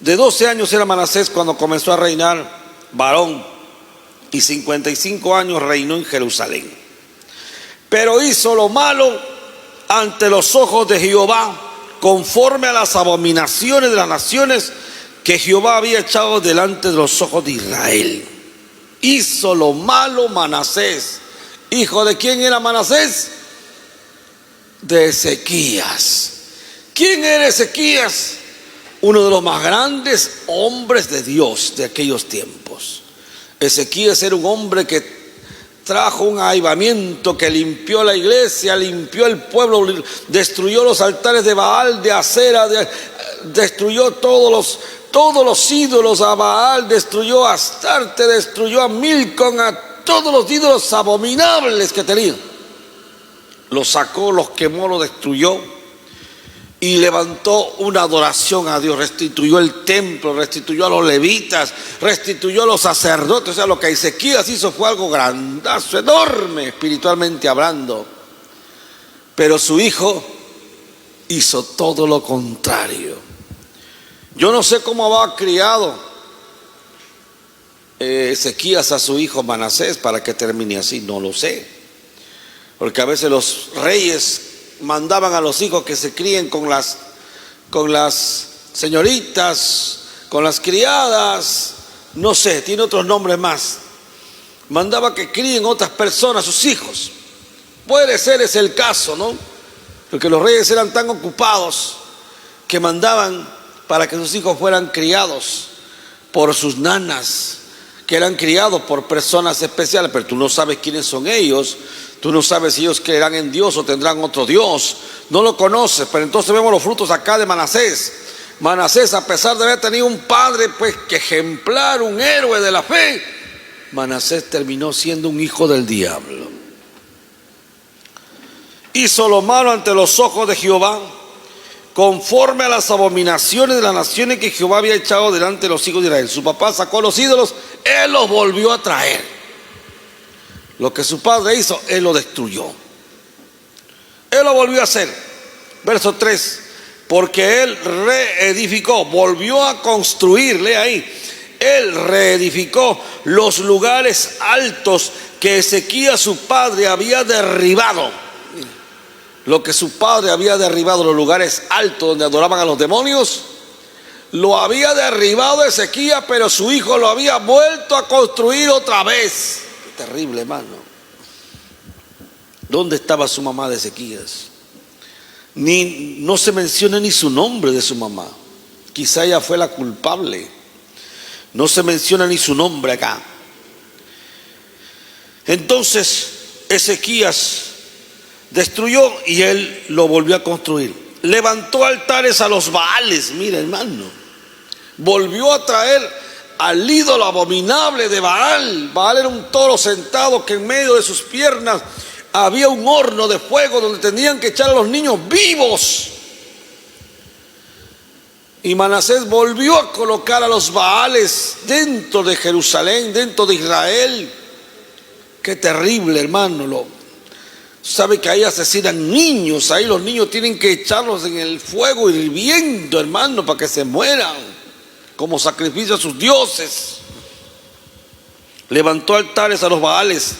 de 12 años era Manasés cuando comenzó a reinar, varón, y 55 años reinó en Jerusalén. Pero hizo lo malo ante los ojos de Jehová, conforme a las abominaciones de las naciones que Jehová había echado delante de los ojos de Israel. Hizo lo malo Manasés. ¿Hijo de quién era Manasés? De Ezequías. ¿Quién era Ezequías? Uno de los más grandes hombres de Dios de aquellos tiempos. Ezequías era un hombre que trajo un avivamiento, que limpió la iglesia, limpió el pueblo, destruyó los altares de Baal, de Acera, destruyó todos los ídolos, a Baal, destruyó a Astarte, destruyó a Milcom, a todos los ídolos abominables que tenían. Los sacó, los quemó, los destruyó y levantó una adoración a Dios. Restituyó el templo, restituyó a los levitas, restituyó a los sacerdotes. O sea, lo que Ezequías hizo fue algo grandazo, enorme, espiritualmente hablando. Pero su hijo hizo todo lo contrario. Yo no sé cómo va criado Ezequías a su hijo Manasés para que termine así, no lo sé. Porque a veces los reyes mandaban a los hijos que se críen con las señoritas, con las criadas, no sé, tiene otros nombres más. Mandaba que críen otras personas, sus hijos. Puede ser ese el caso, ¿no? Porque los reyes eran tan ocupados que mandaban para que sus hijos fueran criados por sus nanas, que eran criados por personas especiales, pero tú no sabes quiénes son ellos, tú no sabes si ellos creerán en Dios o tendrán otro Dios, no lo conoces. Pero entonces vemos los frutos acá de Manasés. Manasés, a pesar de haber tenido un padre pues que ejemplar, un héroe de la fe, Manasés terminó siendo un hijo del diablo. Hizo lo malo ante los ojos de Jehová, conforme a las abominaciones de las naciones que Jehová había echado delante de los hijos de Israel. Su papá sacó los ídolos, él los volvió a traer. Lo que su padre hizo, él lo destruyó. Él lo volvió a hacer. Verso 3. Porque él reedificó, volvió a construir, lea ahí. Él reedificó los lugares altos que Ezequías su padre había derribado. Lo que su padre había derribado, los lugares altos donde adoraban a los demonios, lo había derribado Ezequías, pero su hijo lo había vuelto a construir otra vez. Qué terrible, hermano. ¿Dónde estaba su mamá de Ezequías? No se menciona ni su nombre de su mamá. Quizá ella fue la culpable. No se menciona ni su nombre acá. Entonces Ezequías destruyó y él lo volvió a construir. Levantó altares a los Baales. Mira, hermano, volvió a traer al ídolo abominable de Baal. Baal era un toro sentado que en medio de sus piernas había un horno de fuego donde tenían que echar a los niños vivos. Y Manasés volvió a colocar a los Baales dentro de Jerusalén, dentro de Israel. Qué terrible, hermano. Sabe que ahí asesinan niños, ahí los niños tienen que echarlos en el fuego hirviendo, hermano, para que se mueran como sacrificio a sus dioses. Levantó altares a los Baales.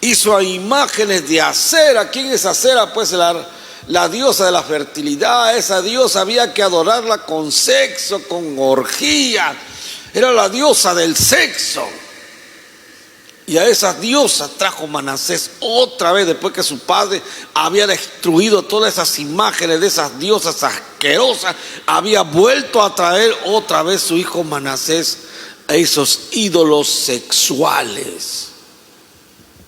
Hizo imágenes de Acera. ¿Quién es Acera? Pues la diosa de la fertilidad. Esa diosa había que adorarla con sexo, con orgía. Era la diosa del sexo. Y a esas diosas trajo Manasés otra vez, después que su padre había destruido todas esas imágenes de esas diosas asquerosas. Había vuelto a traer otra vez su hijo Manasés a esos ídolos sexuales.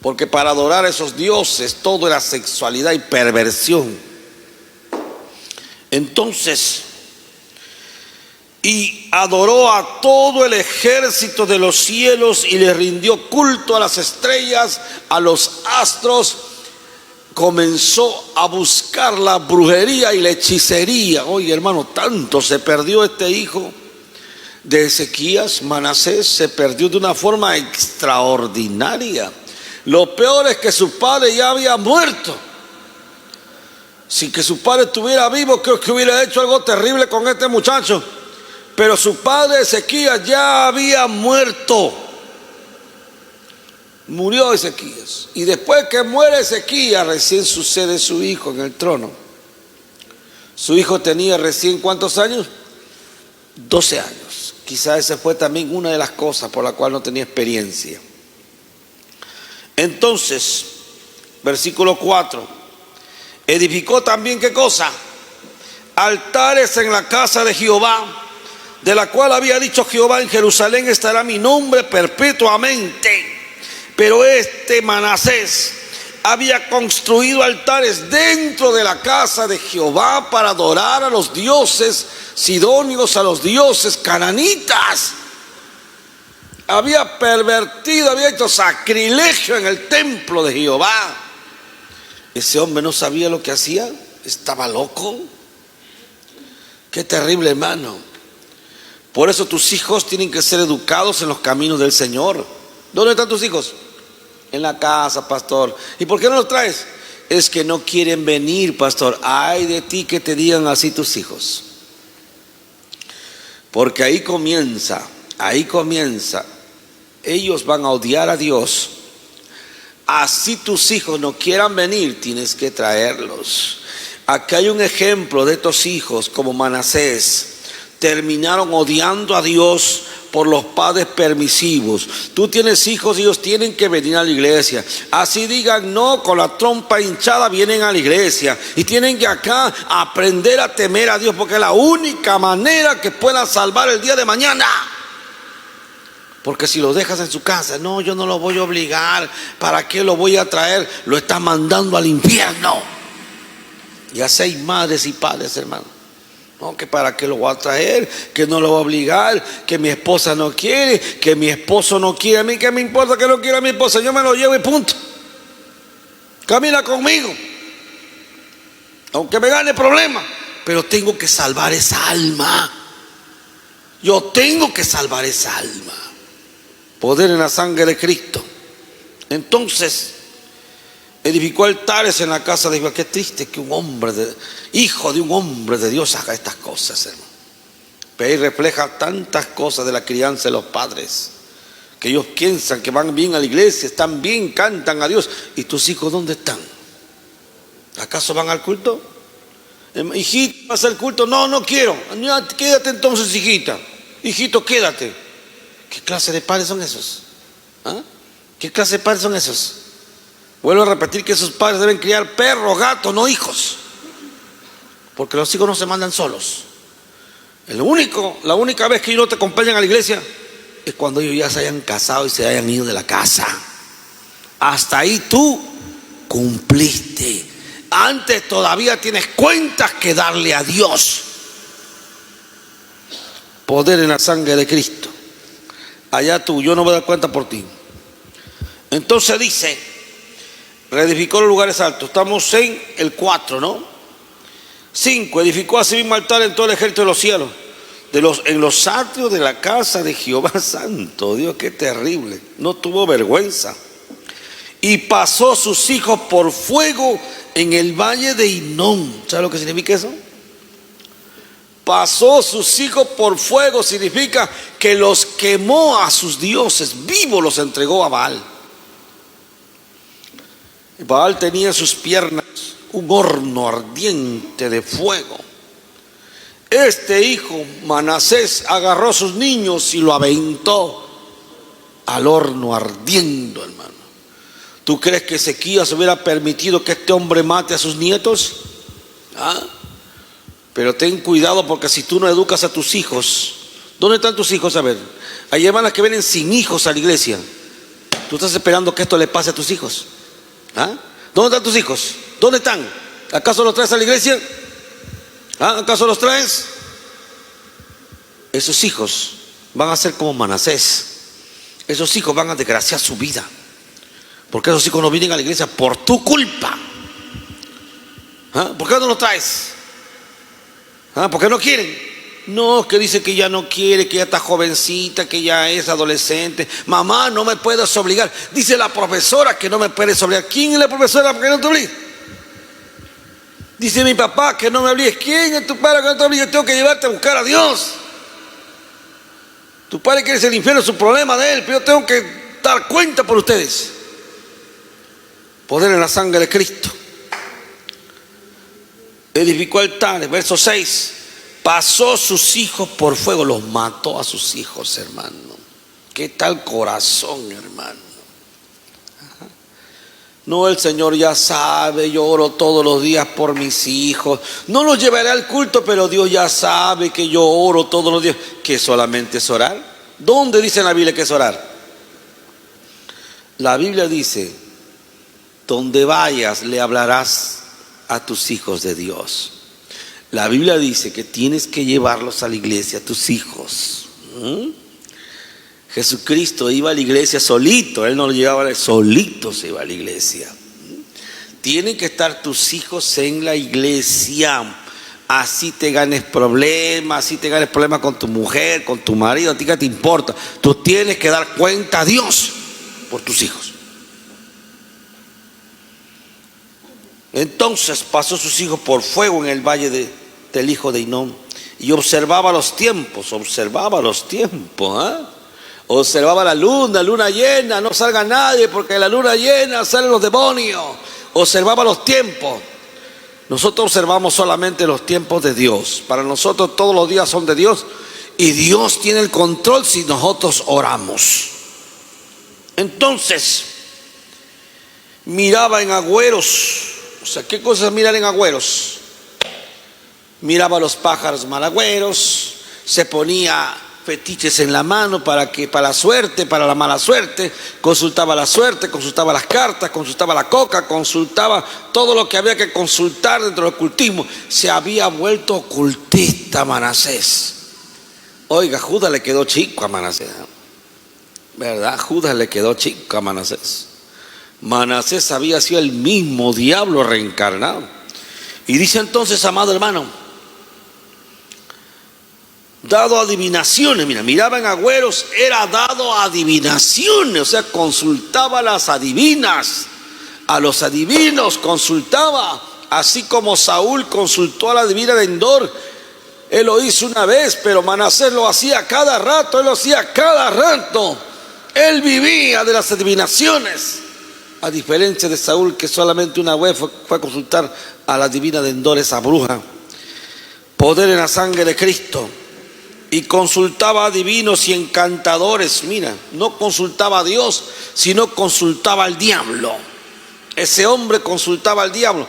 Porque para adorar a esos dioses todo era sexualidad y perversión. Entonces, y adoró a todo el ejército de los cielos y le rindió culto a las estrellas, a los astros. Comenzó a buscar la brujería y la hechicería. Oye, hermano, tanto se perdió este hijo de Ezequías. Manasés se perdió de una forma extraordinaria. Lo peor es que su padre ya había muerto. Si que su padre estuviera vivo, creo que hubiera hecho algo terrible con este muchacho. Pero su padre Ezequías ya había muerto. Murió Ezequías. Y después que muere Ezequías, recién sucede su hijo en el trono. Su hijo tenía recién ¿cuántos años? 12 años. Quizás esa fue también una de las cosas por la cual no tenía experiencia. Entonces, versículo 4. Edificó también, ¿qué cosa? Altares en la casa de Jehová, de la cual había dicho Jehová: en Jerusalén estará mi nombre perpetuamente. Pero este Manasés había construido altares dentro de la casa de Jehová para adorar a los dioses sidonios, a los dioses cananitas. Había pervertido, había hecho sacrilegio en el templo de Jehová. Ese hombre no sabía lo que hacía, estaba loco. Qué terrible, hermano. Por eso tus hijos tienen que ser educados en los caminos del Señor. ¿Dónde están tus hijos? En la casa, pastor. ¿Y por qué no los traes? Es que no quieren venir, pastor. Ay de ti que te digan así tus hijos. Porque ahí comienza. Ellos van a odiar a Dios. Así tus hijos no quieran venir, tienes que traerlos. Aquí hay un ejemplo de estos hijos como Manasés. Terminaron odiando a Dios por los padres permisivos. Tú tienes hijos y ellos tienen que venir a la iglesia. Así digan no, con la trompa hinchada vienen a la iglesia. Y tienen que acá aprender a temer a Dios, porque es la única manera que puedan salvar el día de mañana. Porque si lo dejas en su casa, no, yo no lo voy a obligar, ¿para qué lo voy a traer? Lo estás mandando al infierno. Y así hay madres y padres, hermano. No, que para qué lo voy a traer, que no lo voy a obligar, que mi esposa no quiere, que mi esposo no quiere. A mí qué me importa que no quiera mi esposa, yo me lo llevo y punto. Camina conmigo, aunque me gane problema, pero tengo que salvar esa alma. Yo tengo que salvar esa alma. Poder en la sangre de Cristo. Entonces edificó altares en la casa de Jehová. Qué triste que un hombre, hijo de un hombre de Dios, haga estas cosas, hermano. Pero ahí refleja tantas cosas de la crianza de los padres, que ellos piensan que van bien a la iglesia, están bien, cantan a Dios. ¿Y tus hijos dónde están? ¿Acaso van al culto? Hijito, ¿vas al culto? No, no quiero. Quédate entonces, hijita. Hijito, quédate. ¿Qué clase de padres son esos? ¿Ah? ¿Qué clase de padres son esos? Vuelvo a repetir que esos padres deben criar perros, gatos, no hijos. Porque los hijos no se mandan solos. La única vez que ellos no te acompañan a la iglesia es cuando ellos ya se hayan casado y se hayan ido de la casa. Hasta ahí tú cumpliste. Antes todavía tienes cuentas que darle a Dios. Poder en la sangre de Cristo. Allá tú, yo no voy a dar cuenta por ti. Entonces dice, reedificó los lugares altos. Estamos en el 4, ¿no? 5, edificó así mismo altar en todo el ejército de los cielos, en los atrios de la casa de Jehová. Santo Dios, qué terrible. No tuvo vergüenza. Y pasó sus hijos por fuego en el valle de Hinón. ¿Sabe lo que significa eso? Pasó sus hijos por fuego significa que los quemó a sus dioses, vivos los entregó a Baal. Baal tenía en sus piernas un horno ardiente de fuego. Este hijo, Manasés, agarró a sus niños y lo aventó al horno ardiendo, hermano. ¿Tú crees que Ezequías hubiera permitido que este hombre mate a sus nietos? ¿Ah? Pero ten cuidado, porque si tú no educas a tus hijos, ¿dónde están tus hijos? A ver, hay hermanas que vienen sin hijos a la iglesia. ¿Tú estás esperando que esto le pase a tus hijos? ¿Ah? ¿Dónde están tus hijos? ¿Dónde están? ¿Acaso los traes a la iglesia? ¿Ah? ¿Acaso los traes? Esos hijos van a ser como Manasés. Esos hijos van a desgraciar su vida, porque esos hijos no vienen a la iglesia por tu culpa. ¿Ah? ¿Por qué no los traes? ¿Ah? ¿Por qué no quieren? No, que dice que ya no quiere, que ya está jovencita, que ya es adolescente. Mamá, no me puedes obligar. Dice la profesora que no me puedes obligar. ¿Quién es la profesora? ¿Por qué no te obligas? Dice mi papá que no me obligues. ¿Quién es tu padre que no te obliga? Yo tengo que llevarte a buscar a Dios. Tu padre quiere ser el infierno, es su problema de él, pero yo tengo que dar cuenta por ustedes. Poder en la sangre de Cristo. Edificó altares, verso 6. Pasó sus hijos por fuego, los mató a sus hijos, hermano. ¿Qué tal corazón, hermano? No, el Señor ya sabe, yo oro todos los días por mis hijos. No los llevaré al culto, pero Dios ya sabe que yo oro todos los días. ¿Que solamente es orar? ¿Dónde dice en la Biblia que es orar? La Biblia dice, donde vayas le hablarás a tus hijos de Dios. La Biblia dice que tienes que llevarlos a la iglesia, a tus hijos. Jesucristo iba a la iglesia solito, Él no lo llevaba, solito se iba a la iglesia. Tienen que estar tus hijos en la iglesia. Así te ganes problemas, así te ganes problemas con tu mujer, con tu marido, a ti qué te importa. Tú tienes que dar cuenta a Dios por tus hijos. Entonces pasó sus hijos por fuego en el valle del hijo de Hinón y observaba los tiempos, observaba la luna llena, no salga nadie porque en la luna llena salen los demonios. Observaba los tiempos. Nosotros observamos solamente los tiempos de Dios. Para nosotros todos los días son de Dios y Dios tiene el control si nosotros oramos. Entonces miraba en agüeros. O sea, ¿qué cosas mirar en agüeros? Miraba a los pájaros malagüeros, se ponía fetiches en la mano para la suerte, para la mala suerte. Consultaba la suerte, consultaba las cartas, consultaba la coca, consultaba todo lo que había que consultar dentro del ocultismo. Se había vuelto ocultista Manasés. Oiga, Judas le quedó chico a Manasés, ¿verdad? Judas le quedó chico a Manasés. Manasés había sido el mismo diablo reencarnado. Y dice entonces, amado hermano, dado adivinaciones, miraban agüeros, era dado adivinaciones, o sea, consultaba a las adivinas, a los adivinos consultaba, así como Saúl consultó a la adivina de Endor. Él lo hizo una vez, pero Manasés lo hacía cada rato, él vivía de las adivinaciones, a diferencia de Saúl, que solamente una vez fue a consultar a la adivina de Endor, esa bruja. Poder en la sangre de Cristo. Y consultaba a divinos y encantadores. Mira, no consultaba a Dios, sino consultaba al diablo. Ese hombre consultaba al diablo.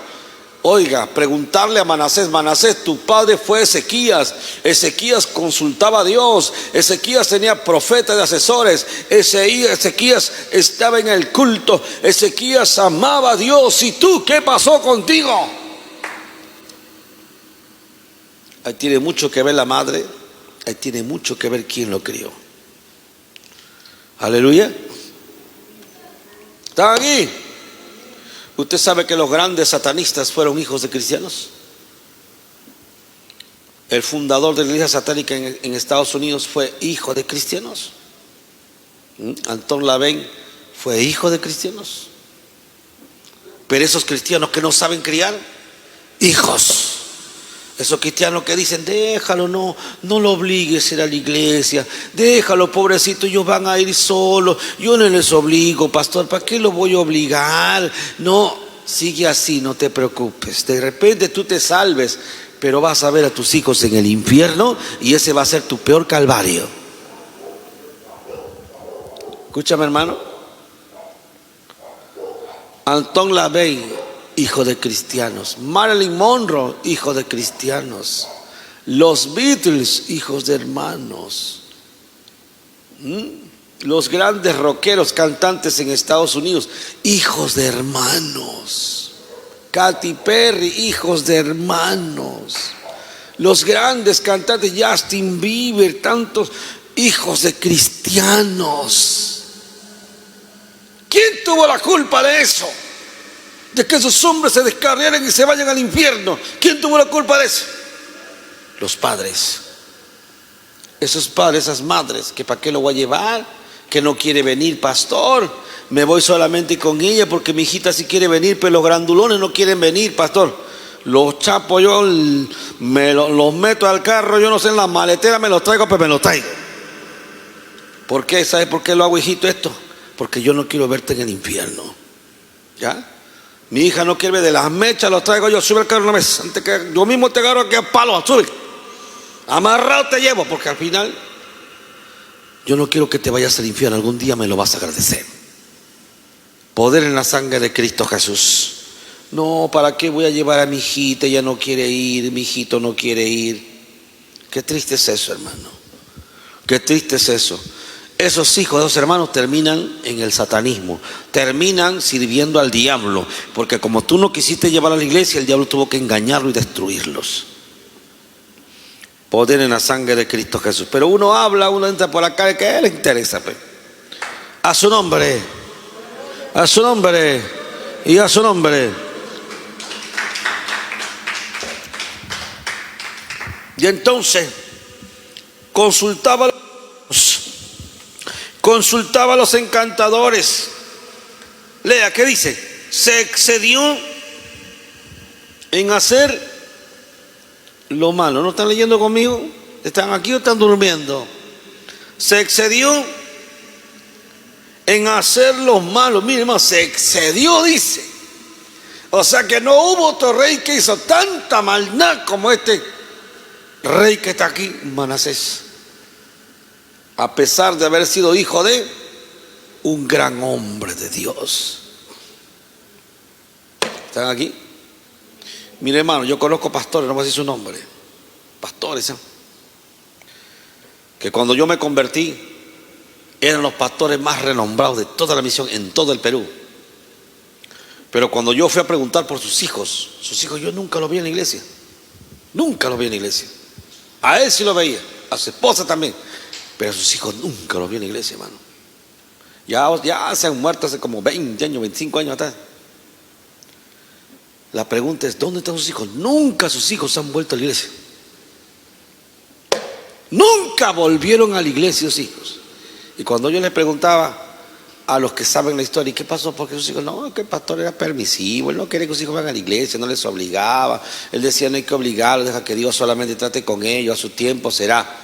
Oiga, preguntarle a Manasés, Manasés, tu padre fue Ezequías. Ezequías consultaba a Dios. Ezequías tenía profetas de asesores. Ezequías estaba en el culto. Ezequías amaba a Dios. ¿Y tú qué pasó contigo? Ahí tiene mucho que ver la madre. Ahí tiene mucho que ver quién lo crió. Aleluya. ¿Están aquí? ¿Usted sabe que los grandes satanistas fueron hijos de cristianos? El fundador de la iglesia satánica en Estados Unidos fue hijo de cristianos. Anton LaVey fue hijo de cristianos. Pero esos cristianos que no saben criar hijos, esos cristianos que dicen, déjalo, no lo obligues a ir a la iglesia, déjalo, pobrecito, ellos van a ir solos, yo no les obligo, pastor, ¿para qué lo voy a obligar? No, sigue así, no te preocupes, de repente tú te salves, pero vas a ver a tus hijos en el infierno y ese va a ser tu peor calvario. Escúchame, hermano. Anton LaVey, hijo de cristianos. Marilyn Monroe, hijo de cristianos. Los Beatles, hijos de hermanos. Los grandes rockeros cantantes en Estados Unidos, hijos de hermanos. Katy Perry, hijos de hermanos. Los grandes cantantes, Justin Bieber, tantos hijos de cristianos. ¿Quién tuvo la culpa de eso? De que esos hombres se descarriaran y se vayan al infierno. ¿Quién tuvo la culpa de eso? Los padres. Esos padres, esas madres, que para qué lo voy a llevar, que no quiere venir, pastor, me voy solamente con ella porque mi hijita sí quiere venir, pero los grandulones no quieren venir, pastor. Los chapos yo los meto al carro, yo no sé, en la maletera me los traigo, pero me los traigo. ¿Por qué? ¿Sabes por qué lo hago, hijito, esto? Porque yo no quiero verte en el infierno. ¿Ya? Mi hija no quiere ver, de las mechas los traigo yo, sube al carro una vez, antes que yo mismo te agarro aquí a palo, sube, amarrado te llevo, porque al final yo no quiero que te vayas al infierno, algún día me lo vas a agradecer. Poder en la sangre de Cristo Jesús. No, ¿para qué voy a llevar a mi hijita? Ella no quiere ir, mi hijito no quiere ir. Qué triste es eso, hermano. Qué triste es eso. Esos hijos de esos hermanos terminan en el satanismo, terminan sirviendo al diablo, porque como tú no quisiste llevar a la iglesia, el diablo tuvo que engañarlo y destruirlos. Poder en la sangre de Cristo Jesús. Pero uno habla, uno entra por acá, ¿qué le interesa? Pues? A su nombre, a su nombre y a su nombre. Y entonces consultaba a los encantadores. Lea, ¿qué dice? Se excedió en hacer lo malo. ¿No están leyendo conmigo? ¿Están aquí o están durmiendo? Se excedió en hacer lo malo. Mire, hermano, se excedió, dice. O sea que no hubo otro rey que hizo tanta maldad como este rey que está aquí, Manasés. A pesar de haber sido hijo de un gran hombre de Dios. ¿Están aquí? Mire, hermano, yo conozco pastores, no voy a decir su nombre. Pastores, ¿eh? que cuando yo me convertí, eran los pastores más renombrados de toda la misión en todo el Perú. Pero cuando yo fui a preguntar por sus hijos yo nunca los vi en la iglesia. Nunca los vi en la iglesia. A él sí lo veía, a su esposa también, pero a sus hijos nunca los vi en la iglesia, hermano. Ya se han muerto hace como 20 años, 25 años atrás. La pregunta es, ¿dónde están sus hijos? Nunca sus hijos han vuelto a la iglesia. Nunca volvieron a la iglesia sus hijos. Y cuando yo les preguntaba a los que saben la historia, ¿y qué pasó? Porque sus hijos, no, que el pastor era permisivo, él no quería que sus hijos vayan a la iglesia, no les obligaba. Él decía, no hay que obligarlos, deja que Dios solamente trate con ellos, a su tiempo será.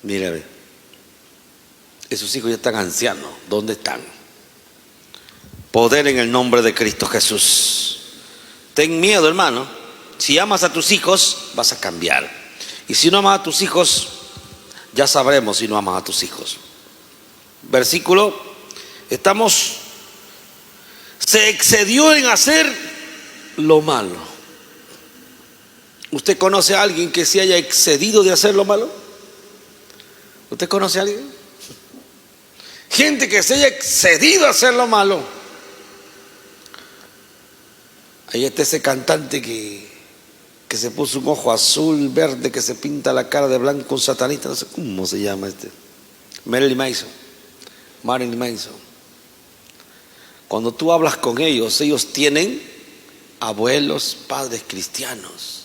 Mírame, esos hijos ya están ancianos, ¿dónde están? Poder en el nombre de Cristo Jesús. Ten miedo, hermano. Si amas a tus hijos, vas a cambiar. Y si no amas a tus hijos, ya sabremos si no amas a tus hijos. Versículo, se excedió en hacer lo malo. ¿Usted conoce a alguien que se haya excedido de hacer lo malo? ¿Usted conoce a alguien? Gente que se haya excedido a hacer lo malo. Ahí está ese cantante que se puso un ojo azul, verde, que se pinta la cara de blanco, un satanista, no sé cómo se llama este. Marilyn Manson. Cuando tú hablas con ellos tienen abuelos, padres cristianos.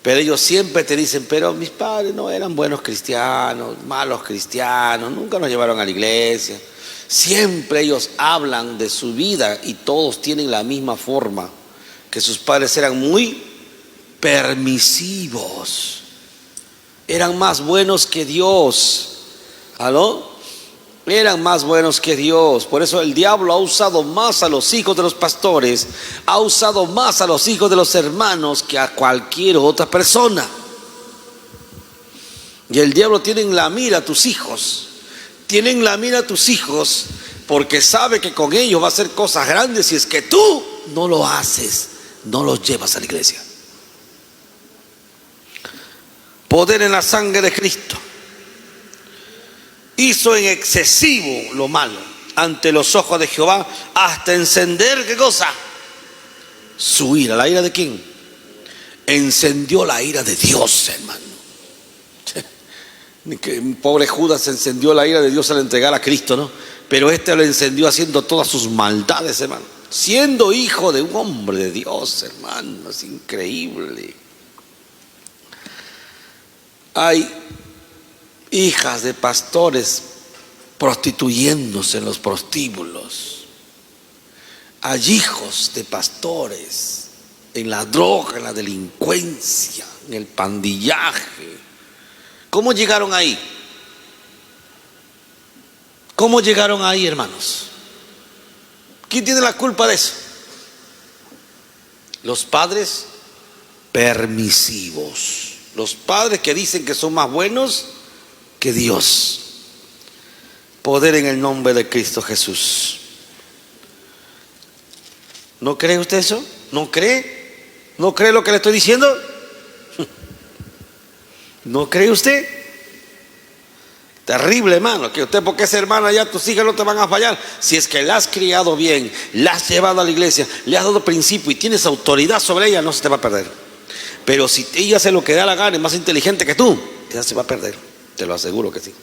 Pero ellos siempre te dicen, pero mis padres no eran buenos cristianos, malos cristianos, nunca nos llevaron a la iglesia. Siempre ellos hablan de su vida y todos tienen la misma forma, que sus padres eran muy permisivos, eran más buenos que Dios. ¿Aló? Eran más buenos que Dios. Por eso el diablo ha usado más a los hijos de los pastores, ha usado más a los hijos de los hermanos que a cualquier otra persona. Y el diablo tiene en la mira a tus hijos. Tienen la mira a tus hijos porque sabe que con ellos va a hacer cosas grandes si es que tú no lo haces, no los llevas a la iglesia. Poder en la sangre de Cristo. Hizo en excesivo lo malo ante los ojos de Jehová hasta encender, ¿qué cosa? Su ira. ¿La ira de quién? Encendió la ira de Dios, hermano. Pobre Judas encendió la ira de Dios al entregar a Cristo, ¿no? Pero lo encendió haciendo todas sus maldades, hermano. Siendo hijo de un hombre de Dios, hermano. Es increíble. Hay hijas de pastores prostituyéndose en los prostíbulos. Hay hijos de pastores en la droga, en la delincuencia, en el pandillaje. ¿Cómo llegaron ahí? ¿Cómo llegaron ahí, hermanos? ¿Quién tiene la culpa de eso? Los padres permisivos. Los padres que dicen que son más buenos que Dios. Poder en el nombre de Cristo Jesús. ¿No cree usted eso? ¿No cree? ¿No cree lo que le estoy diciendo? ¿No cree usted? Terrible, hermano, que usted, porque es hermana, ya tus hijas no te van a fallar. Si es que la has criado bien, la has llevado a la iglesia, le has dado principio y tienes autoridad sobre ella, no se te va a perder. Pero si ella hace lo que da la gana, es más inteligente que tú, ella se va a perder. Te lo aseguro que sí.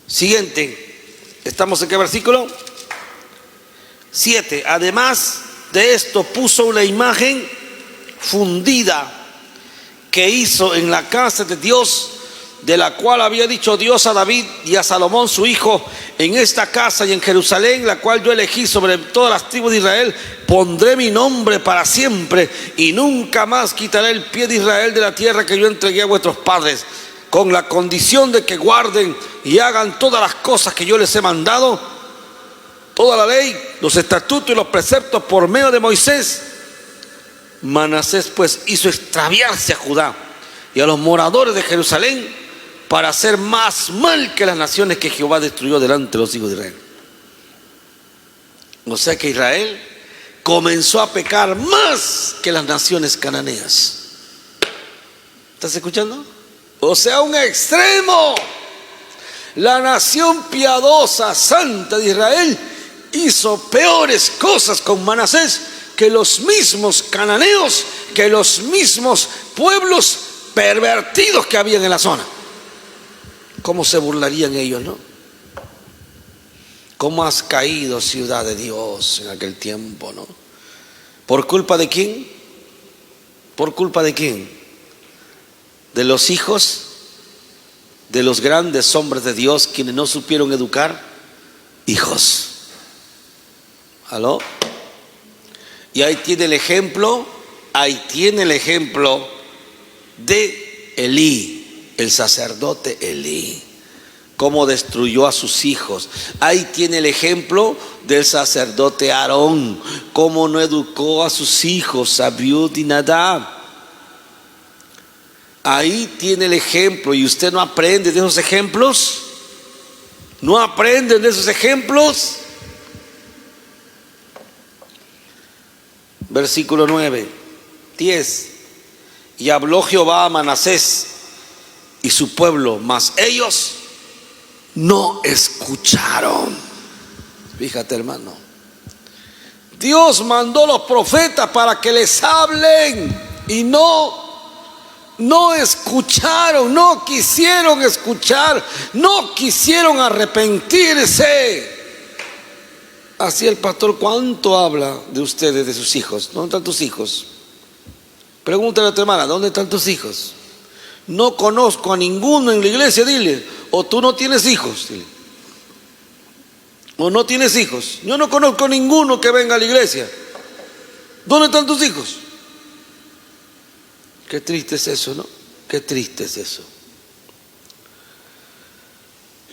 Siguiente. ¿Estamos en qué versículo? 7. Además de esto puso una imagen fundida que hizo en la casa de Dios, de la cual había dicho Dios a David y a Salomón su hijo: en esta casa y en Jerusalén, la cual yo elegí sobre todas las tribus de Israel, pondré mi nombre para siempre, y nunca más quitaré el pie de Israel de la tierra que yo entregué a vuestros padres, con la condición de que guarden y hagan todas las cosas que yo les he mandado, toda la ley, los estatutos y los preceptos por medio de Moisés. Manasés pues hizo extraviarse a Judá y a los moradores de Jerusalén para hacer más mal que las naciones que Jehová destruyó delante de los hijos de Israel. O sea que Israel comenzó a pecar más que las naciones cananeas. ¿Estás escuchando? O sea, un extremo. La nación piadosa, santa de Israel, hizo peores cosas con Manasés que los mismos cananeos, que los mismos pueblos pervertidos que habían en la zona. ¿Cómo se burlarían ellos, no? ¿Cómo has caído, ciudad de Dios, en aquel tiempo, no? ¿Por culpa de quién? ¿Por culpa de quién? De los hijos de los grandes hombres de Dios, quienes no supieron educar hijos. ¿Aló? Y ahí tiene el ejemplo de Elí, el sacerdote Elí, cómo destruyó a sus hijos. Ahí tiene el ejemplo del sacerdote Aarón, cómo no educó a sus hijos, Abiud y Nadab. Ahí tiene el ejemplo. ¿Y usted no aprende de esos ejemplos? ¿No aprenden de esos ejemplos? Versículo 9, 10. Y habló Jehová a Manasés y su pueblo, mas ellos no escucharon. Fíjate, hermano, Dios mandó los profetas para que les hablen y no escucharon, no quisieron escuchar, no quisieron arrepentirse. Así el pastor, ¿cuánto habla de ustedes, de sus hijos? ¿Dónde están tus hijos? Pregúntale a tu hermana, ¿dónde están tus hijos? No conozco a ninguno en la iglesia, dile. O tú no tienes hijos, dile. O no tienes hijos. Yo no conozco a ninguno que venga a la iglesia. ¿Dónde están tus hijos? Qué triste es eso, ¿no? Qué triste es eso.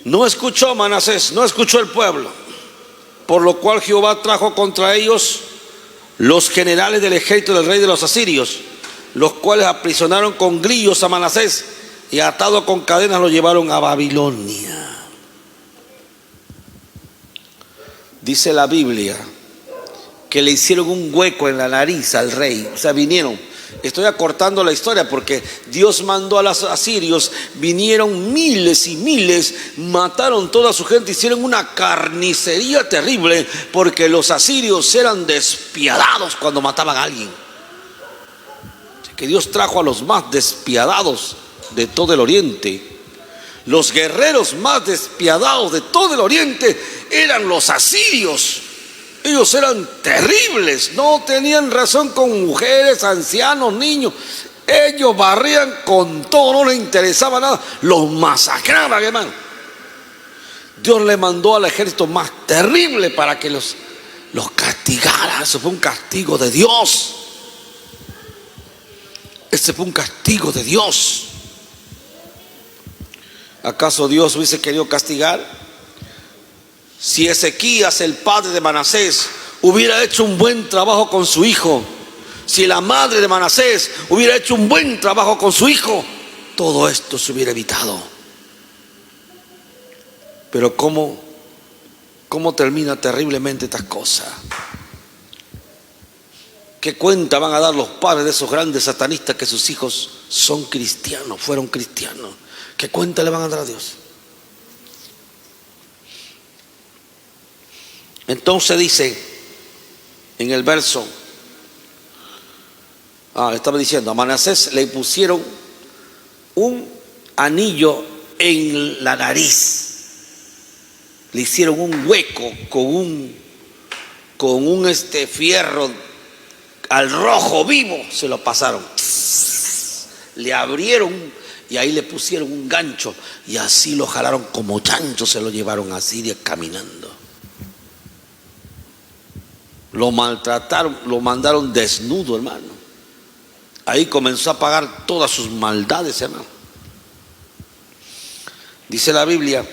No escuchó Manasés, no escuchó el pueblo, por lo cual Jehová trajo contra ellos los generales del ejército del rey de los asirios, los cuales aprisionaron con grillos a Manasés y atado con cadenas lo llevaron a Babilonia. Dice la Biblia que le hicieron un hueco en la nariz al rey. O sea, vinieron. Estoy acortando la historia porque Dios mandó a los asirios, vinieron miles y miles, mataron toda su gente, hicieron una carnicería terrible porque los asirios eran despiadados cuando mataban a alguien. Que Dios trajo a los más despiadados de todo el oriente. Los guerreros más despiadados de todo el oriente eran los asirios. Ellos eran terribles, no tenían razón con mujeres, ancianos, niños. Ellos barrían con todo, no les interesaba nada, los masacraban, hermano. Dios le mandó al ejército más terrible para que los castigara. Eso fue un castigo de Dios. Ese fue un castigo de Dios. ¿Acaso Dios hubiese querido castigar? Si Ezequías, el padre de Manasés, hubiera hecho un buen trabajo con su hijo, si la madre de Manasés hubiera hecho un buen trabajo con su hijo, todo esto se hubiera evitado. Pero ¿cómo termina terriblemente estas cosas? ¿Qué cuenta van a dar los padres de esos grandes satanistas que sus hijos son cristianos, fueron cristianos? ¿Qué cuenta le van a dar a Dios? Entonces dice en el verso, estaba diciendo, a Manasés le pusieron un anillo en la nariz, le hicieron un hueco con un fierro al rojo vivo, se lo pasaron, le abrieron y ahí le pusieron un gancho y así lo jalaron como chancho, se lo llevaron a Siria caminando. Lo maltrataron, lo mandaron desnudo, hermano. Ahí comenzó a pagar todas sus maldades, hermano. Dice la Biblia,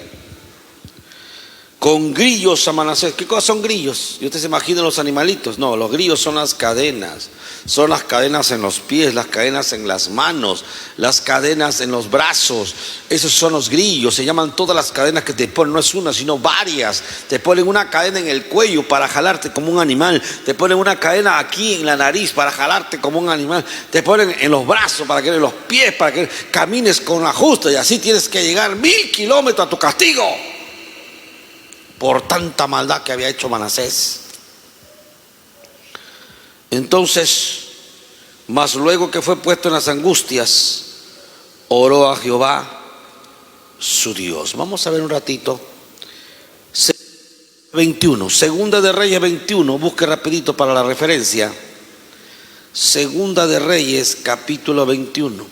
con grillos a Manasés. ¿Qué cosas son grillos? Y usted se imagina los animalitos. No, los grillos son las cadenas. Son las cadenas en los pies, las cadenas en las manos, las cadenas en los brazos. Esos son los grillos. Se llaman todas las cadenas que te ponen. No es una, sino varias. Te ponen una cadena en el cuello para jalarte como un animal. Te ponen una cadena aquí en la nariz para jalarte como un animal. Te ponen en los brazos para que en los pies, para que camines con la justa. Y así tienes que llegar 1000 kilómetros a tu castigo por tanta maldad que había hecho Manasés. Entonces, mas luego que fue puesto en las angustias, oró a Jehová su Dios. Vamos a ver un ratito. 21, Segunda de Reyes 21, busque rapidito para la referencia. Segunda de Reyes, capítulo 21.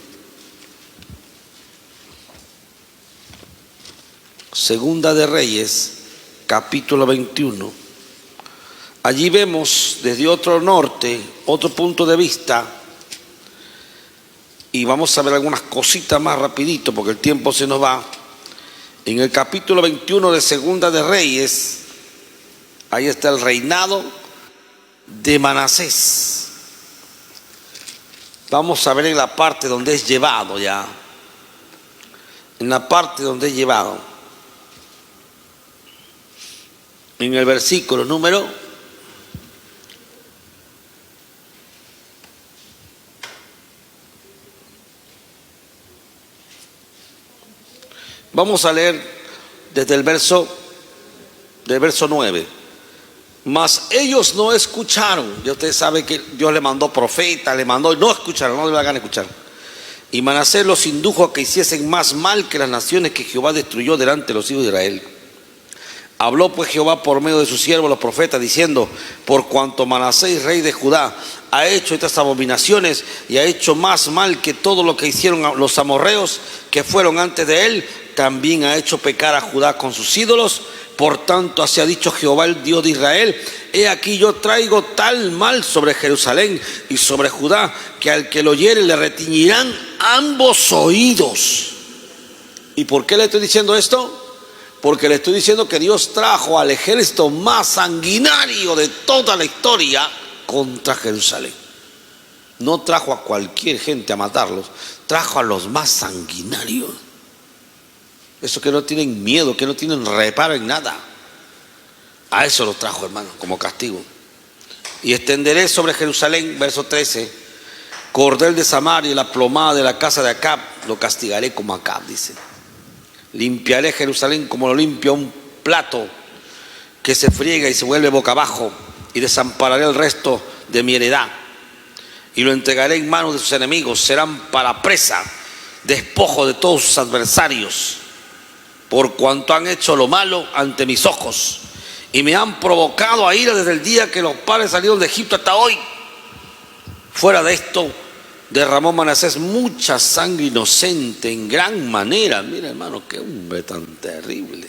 Segunda de Reyes, capítulo 21. Allí vemos desde otro norte, otro punto de vista, y vamos a ver algunas cositas más rapidito porque el tiempo se nos va. En el capítulo 21 de Segunda de Reyes, ahí está el reinado de Manasés. Vamos a ver en la parte donde es llevado ya, en la parte donde es llevado. En el versículo número 9. Vamos a leer desde el verso 9. Mas ellos no escucharon. Ya usted sabe que Dios le mandó profeta, le mandó, no escucharon, no le hagan escuchar. Y Manasés los indujo a que hiciesen más mal que las naciones que Jehová destruyó delante de los hijos de Israel. Habló pues Jehová por medio de sus siervos los profetas, diciendo: por cuanto Manasés, rey de Judá, ha hecho estas abominaciones y ha hecho más mal que todo lo que hicieron los amorreos que fueron antes de él, también ha hecho pecar a Judá con sus ídolos. Por tanto, así ha dicho Jehová, el Dios de Israel: he aquí yo traigo tal mal sobre Jerusalén y sobre Judá, que al que lo oyere le retiñirán ambos oídos. ¿Y por qué le estoy diciendo esto? Porque le estoy diciendo que Dios trajo al ejército más sanguinario de toda la historia contra Jerusalén. No trajo a cualquier gente a matarlos, trajo a los más sanguinarios. Esos que no tienen miedo, que no tienen reparo en nada. A eso los trajo, hermano, como castigo. Y extenderé sobre Jerusalén, verso 13, cordel de Samaria y la plomada de la casa de Acab, lo castigaré como Acab, dice. Limpiaré Jerusalén como lo limpia un plato que se friega y se vuelve boca abajo, y desampararé el resto de mi heredad y lo entregaré en manos de sus enemigos. Serán para presa, despojo de todos sus adversarios, por cuanto han hecho lo malo ante mis ojos y me han provocado a ira desde el día que los padres salieron de Egipto hasta hoy. Fuera de esto, derramó Manasés mucha sangre inocente en gran manera. Mira, hermano, qué hombre tan terrible.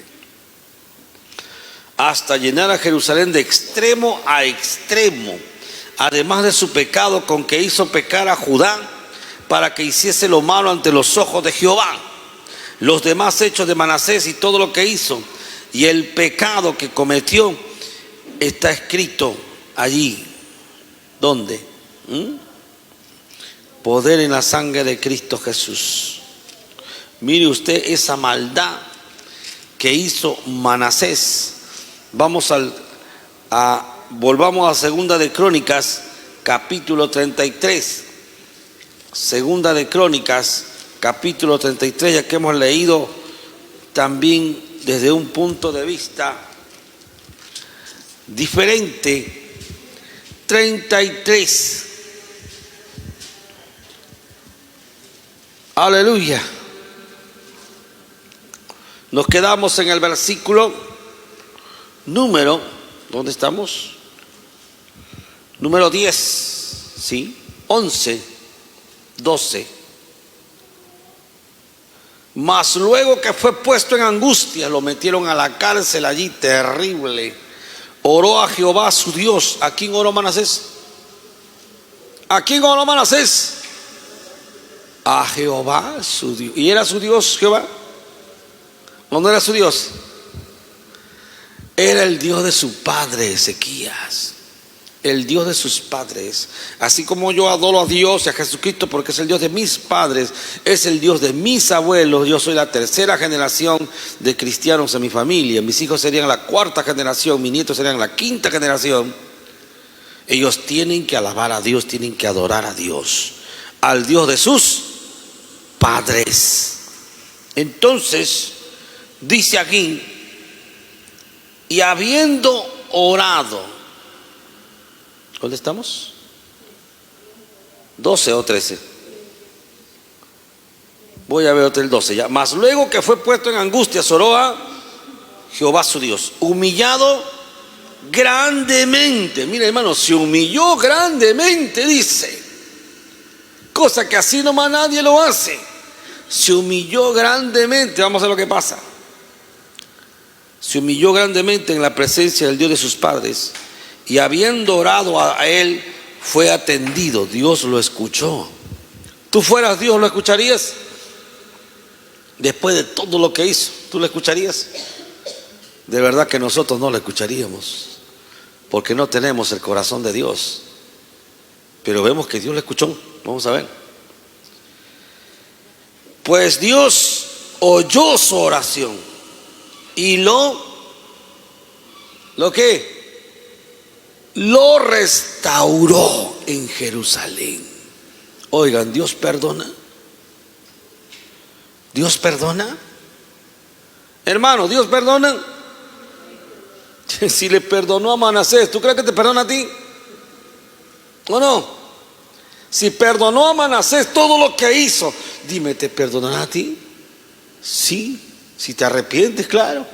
Hasta llenar a Jerusalén de extremo a extremo, además de su pecado con que hizo pecar a Judá, para que hiciese lo malo ante los ojos de Jehová. Los demás hechos de Manasés y todo lo que hizo y el pecado que cometió está escrito allí. ¿Dónde? Poder en la sangre de Cristo Jesús. Mire usted esa maldad que hizo Manasés. Volvamos a Segunda de Crónicas, capítulo 33. Segunda de Crónicas, capítulo 33, ya que hemos leído también desde un punto de vista diferente. 33. Aleluya. Nos quedamos en el versículo número, ¿dónde estamos? Número 10, ¿sí? 11, 12. Mas luego que fue puesto en angustia, lo metieron a la cárcel allí, terrible. Oró a Jehová su Dios. ¿A quién oró Manasés? ¿A quién oró Manasés? A Jehová su Dios. ¿Y era su Dios Jehová? ¿O no era su Dios? Era el Dios de su padre Ezequías, el Dios de sus padres. Así como yo adoro a Dios y a Jesucristo porque es el Dios de mis padres, es el Dios de mis abuelos. Yo soy la tercera generación de cristianos en mi familia. Mis hijos serían la cuarta generación, mis nietos serían la quinta generación. Ellos tienen que alabar a Dios, tienen que adorar a Dios, al Dios de sus padres. Entonces, dice aquí, y habiendo orado, ¿dónde estamos? 12 o 13. Voy a ver el 12 ya. Mas luego que fue puesto en angustias, oró a Jehová su Dios, humillado grandemente. Mira, hermano, se humilló grandemente, dice. Cosa que así nomás nadie lo hace. Se humilló grandemente. Vamos a ver lo que pasa. Se humilló grandemente en la presencia del Dios de sus padres, y habiendo orado a él, fue atendido. Dios lo escuchó. ¿Tú fueras Dios, lo escucharías? Después de todo lo que hizo, ¿tú lo escucharías? De verdad que nosotros no lo escucharíamos, porque no tenemos el corazón de Dios. Pero vemos que Dios lo escuchó. Vamos a ver. Pues Dios oyó su oración y lo restauró en Jerusalén. Oigan, Dios perdona. Dios perdona. Hermano, Dios perdona. Si le perdonó a Manasés, ¿tú crees que te perdona a ti? ¿O no? Si perdonó a Manasés todo lo que hizo, dime, ¿te perdonará a ti? Sí. Si te arrepientes, claro.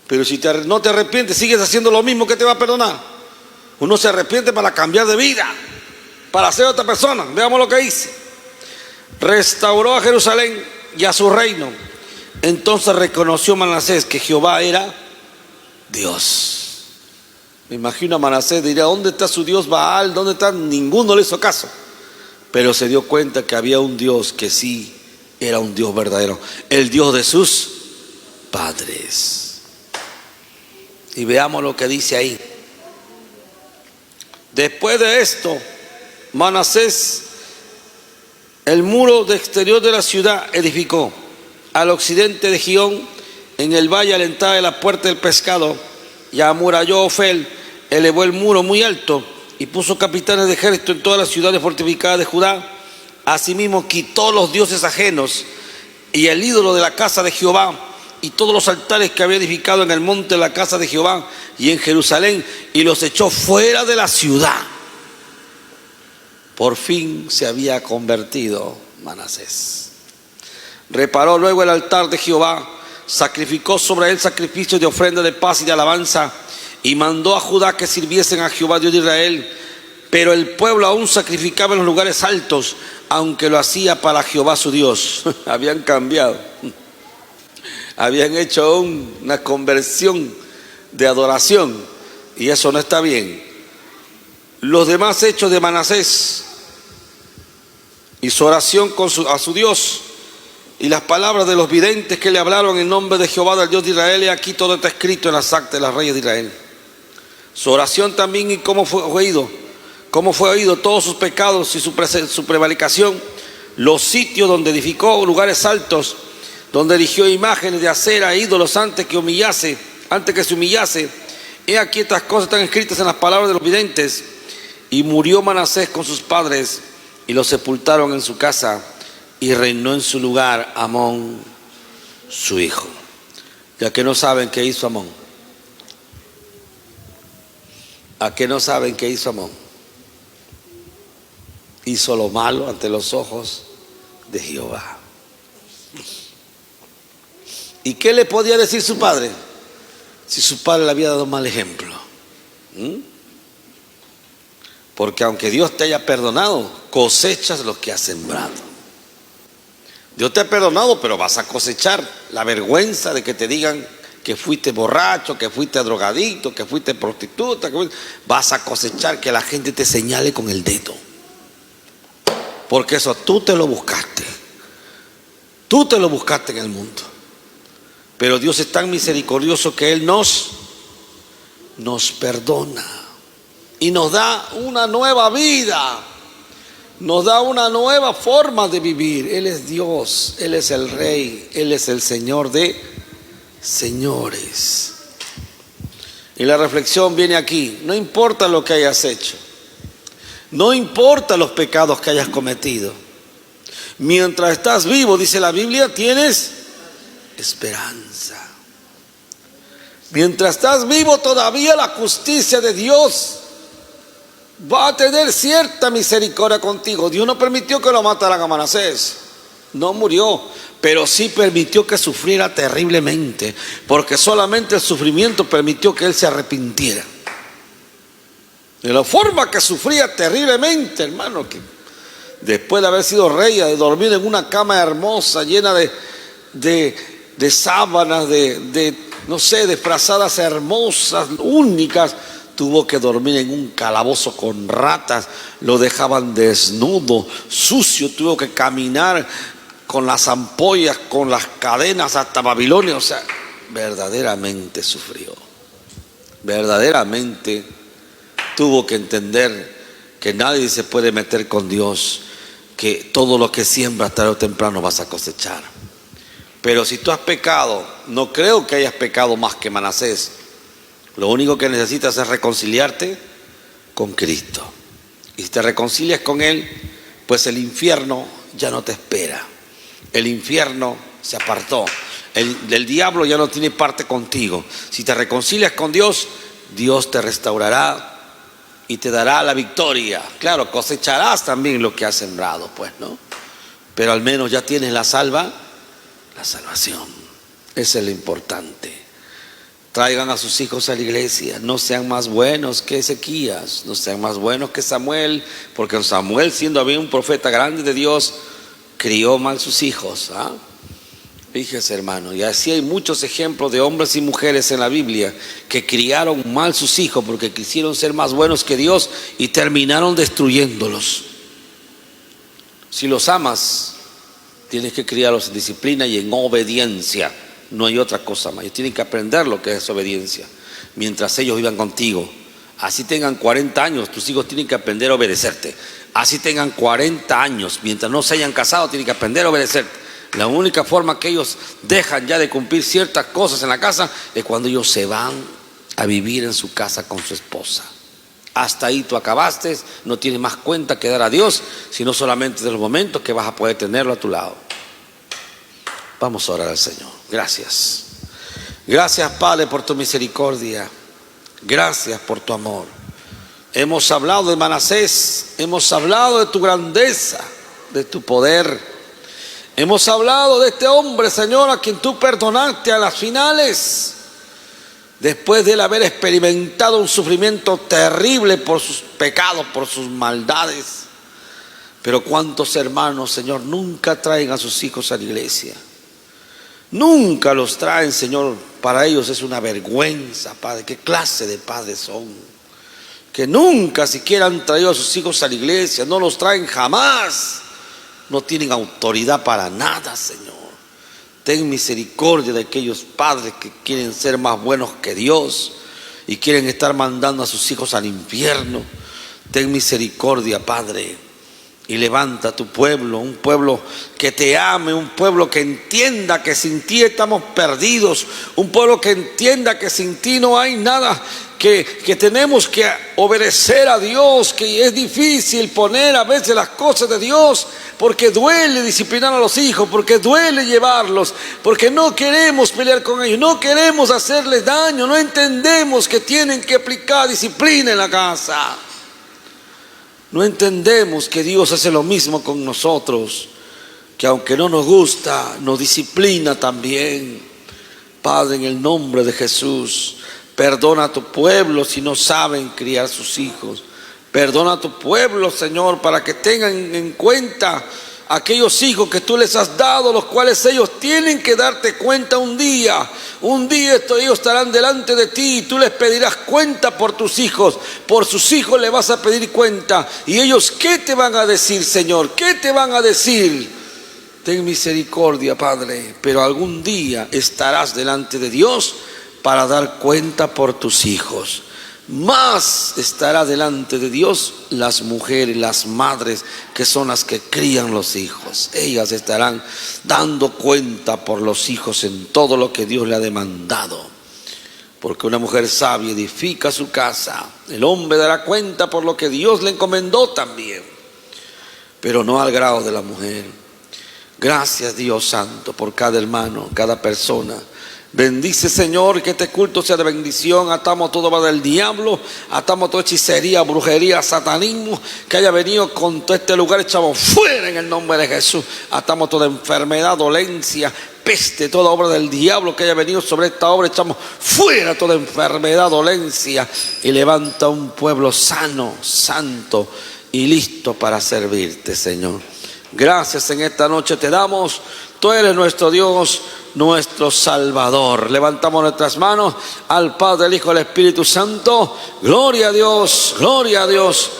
Pero si no te arrepientes, sigues haciendo lo mismo, que te va a perdonar. Uno se arrepiente para cambiar de vida, para ser otra persona. Veamos lo que dice. Restauró a Jerusalén y a su reino. Entonces reconoció Manasés que Jehová era Dios. Me imagino a Manasés, diría, ¿dónde está su Dios Baal? ¿Dónde está? Ninguno le hizo caso. Pero se dio cuenta que había un Dios que sí era un Dios verdadero, el Dios de sus padres. Y veamos lo que dice ahí. Después de esto, Manasés el muro de exterior de la ciudad edificó al occidente de Gihón, en el valle a la entrada de la puerta del pescado, y amuralló Ofel, elevó el muro muy alto y puso capitanes de ejército en todas las ciudades fortificadas de Judá. Asimismo quitó los dioses ajenos y el ídolo de la casa de Jehová y todos los altares que había edificado en el monte de la casa de Jehová y en Jerusalén, y los echó fuera de la ciudad. Por fin se había convertido Manasés. Reparó luego el altar de Jehová, sacrificó sobre él sacrificios de ofrenda de paz y de alabanza, y mandó a Judá que sirviesen a Jehová Dios de Israel. Pero el pueblo aún sacrificaba en los lugares altos, aunque lo hacía para Jehová su Dios. Habían cambiado, habían hecho una conversión de adoración, y eso no está bien. Los demás hechos de Manasés y su oración a su Dios, y las palabras de los videntes que le hablaron en nombre de Jehová, del Dios de Israel, y aquí todo está escrito en las actas de los reyes de Israel. Su oración también, y cómo fue oído todos sus pecados y su prevaricación, los sitios donde edificó lugares altos, donde erigió imágenes de acera e ídolos antes que se humillase. He aquí estas cosas están escritas en las palabras de los videntes. Y murió Manasés con sus padres, y lo sepultaron en su casa, y reinó en su lugar Amón, su hijo. Ya que no saben qué hizo Amón. ¿A qué no saben qué hizo Amón? Hizo lo malo ante los ojos de Jehová. ¿Y qué le podía decir su padre? Si su padre le había dado mal ejemplo. Porque aunque Dios te haya perdonado, cosechas lo que has sembrado. Dios te ha perdonado, pero vas a cosechar la vergüenza de que te digan que fuiste borracho, que fuiste drogadicto, que fuiste prostituta. Vas a cosechar que la gente te señale con el dedo. Porque eso tú te lo buscaste. Tú te lo buscaste en el mundo. Pero Dios es tan misericordioso que Él nos nos perdona y nos da una nueva vida, nos da una nueva forma de vivir. Él es Dios, Él es el Rey, Él es el Señor de señores. Y la reflexión viene aquí: no importa lo que hayas hecho, no importa los pecados que hayas cometido, mientras estás vivo, dice la Biblia, tienes esperanza. Mientras estás vivo, todavía la justicia de Dios va a tener cierta misericordia contigo. Dios no permitió que lo mataran a Manasés, no murió, pero sí permitió que sufriera terriblemente, porque solamente el sufrimiento permitió que él se arrepintiera. De la forma que sufría terriblemente, hermano, que después de haber sido rey, de dormir en una cama hermosa, llena de sábanas, no sé, de frazadas hermosas, únicas, tuvo que dormir en un calabozo con ratas, lo dejaban desnudo, sucio, tuvo que caminar con las ampollas, con las cadenas hasta Babilonia. O sea, verdaderamente sufrió, verdaderamente tuvo que entender que nadie se puede meter con Dios, que todo lo que siembras tarde o temprano vas a cosechar. Pero si tú has pecado, no creo que hayas pecado más que Manasés. Lo único que necesitas es reconciliarte con Cristo. Y si te reconcilias con Él, pues el infierno ya no te espera. El infierno se apartó. El diablo ya no tiene parte contigo. Si te reconcilias con Dios, Dios te restaurará y te dará la victoria. Claro, cosecharás también lo que has sembrado, pues, ¿no? Pero al menos ya tienes la salvación. Eso es lo importante. Traigan a sus hijos a la iglesia. No sean más buenos que Ezequías, no sean más buenos que Samuel, porque Samuel, siendo bien un profeta grande de Dios, crió mal sus hijos. Fíjese, hermano, y así hay muchos ejemplos de hombres y mujeres en la Biblia que criaron mal sus hijos porque quisieron ser más buenos que Dios y terminaron destruyéndolos. Si los amas, tienes que criarlos en disciplina y en obediencia. No hay otra cosa más. Ellos tienen que aprender lo que es obediencia mientras ellos vivan contigo. Así tengan 40 años, tus hijos tienen que aprender a obedecerte. Así tengan 40 años, mientras no se hayan casado, tienen que aprender a obedecerte. La única forma que ellos dejan ya de cumplir ciertas cosas en la casa es cuando ellos se van a vivir en su casa con su esposa. Hasta ahí tú acabaste, no tienes más cuenta que dar a Dios, sino solamente de los momentos que vas a poder tenerlo a tu lado. Vamos a orar al Señor. Gracias. Gracias, Padre, por tu misericordia. Gracias por tu amor. Hemos hablado de Manasés, hemos hablado de tu grandeza, de tu poder. Hemos hablado de este hombre, Señor, a quien tú perdonaste a las finales, después de él haber experimentado un sufrimiento terrible por sus pecados, por sus maldades. Pero cuántos hermanos, Señor, nunca traen a sus hijos a la iglesia. Nunca los traen, Señor. Para ellos es una vergüenza, Padre. ¿Qué clase de padres son? Que nunca siquiera han traído a sus hijos a la iglesia. No los traen jamás. No tienen autoridad para nada, Señor. Ten misericordia de aquellos padres que quieren ser más buenos que Dios y quieren estar mandando a sus hijos al infierno. Ten misericordia, Padre. Y levanta a tu pueblo, un pueblo que te ame, un pueblo que entienda que sin ti estamos perdidos, un pueblo que entienda que sin ti no hay nada, que tenemos que obedecer a Dios, que es difícil poner a veces las cosas de Dios, porque duele disciplinar a los hijos, porque duele llevarlos, porque no queremos pelear con ellos, no queremos hacerles daño, no entendemos que tienen que aplicar disciplina en la casa. No entendemos que Dios hace lo mismo con nosotros, que aunque no nos gusta, nos disciplina también. Padre, en el nombre de Jesús, perdona a tu pueblo si no saben criar sus hijos. Perdona a tu pueblo, Señor, para que tengan en cuenta aquellos hijos que tú les has dado, los cuales ellos tienen que darte cuenta un día. Un día ellos estarán delante de ti y tú les pedirás cuenta por tus hijos. Por sus hijos le vas a pedir cuenta. ¿Y ellos qué te van a decir, Señor? ¿Qué te van a decir? Ten misericordia, Padre, pero algún día estarás delante de Dios para dar cuenta por tus hijos. más estará delante de Dios las mujeres, las madres, que son las que crían los hijos. Ellas estarán dando cuenta por los hijos en todo lo que Dios le ha demandado. Porque una mujer sabia edifica su casa. El hombre dará cuenta por lo que Dios le encomendó también, pero no al grado de la mujer. Gracias, Dios Santo, por cada hermano, cada persona. Bendice, Señor, que este culto sea de bendición. Atamos todo va del diablo, atamos toda hechicería, brujería, satanismo que haya venido con todo este lugar. Echamos fuera en el nombre de Jesús. Atamos toda enfermedad, dolencia, peste, toda obra del diablo que haya venido sobre esta obra. Echamos fuera toda enfermedad, dolencia, y levanta un pueblo sano, santo y listo para servirte, Señor. Gracias en esta noche te damos. Tú eres nuestro Dios, nuestro Salvador. Levantamos nuestras manos al Padre, al Hijo y al Espíritu Santo. Gloria a Dios, gloria a Dios.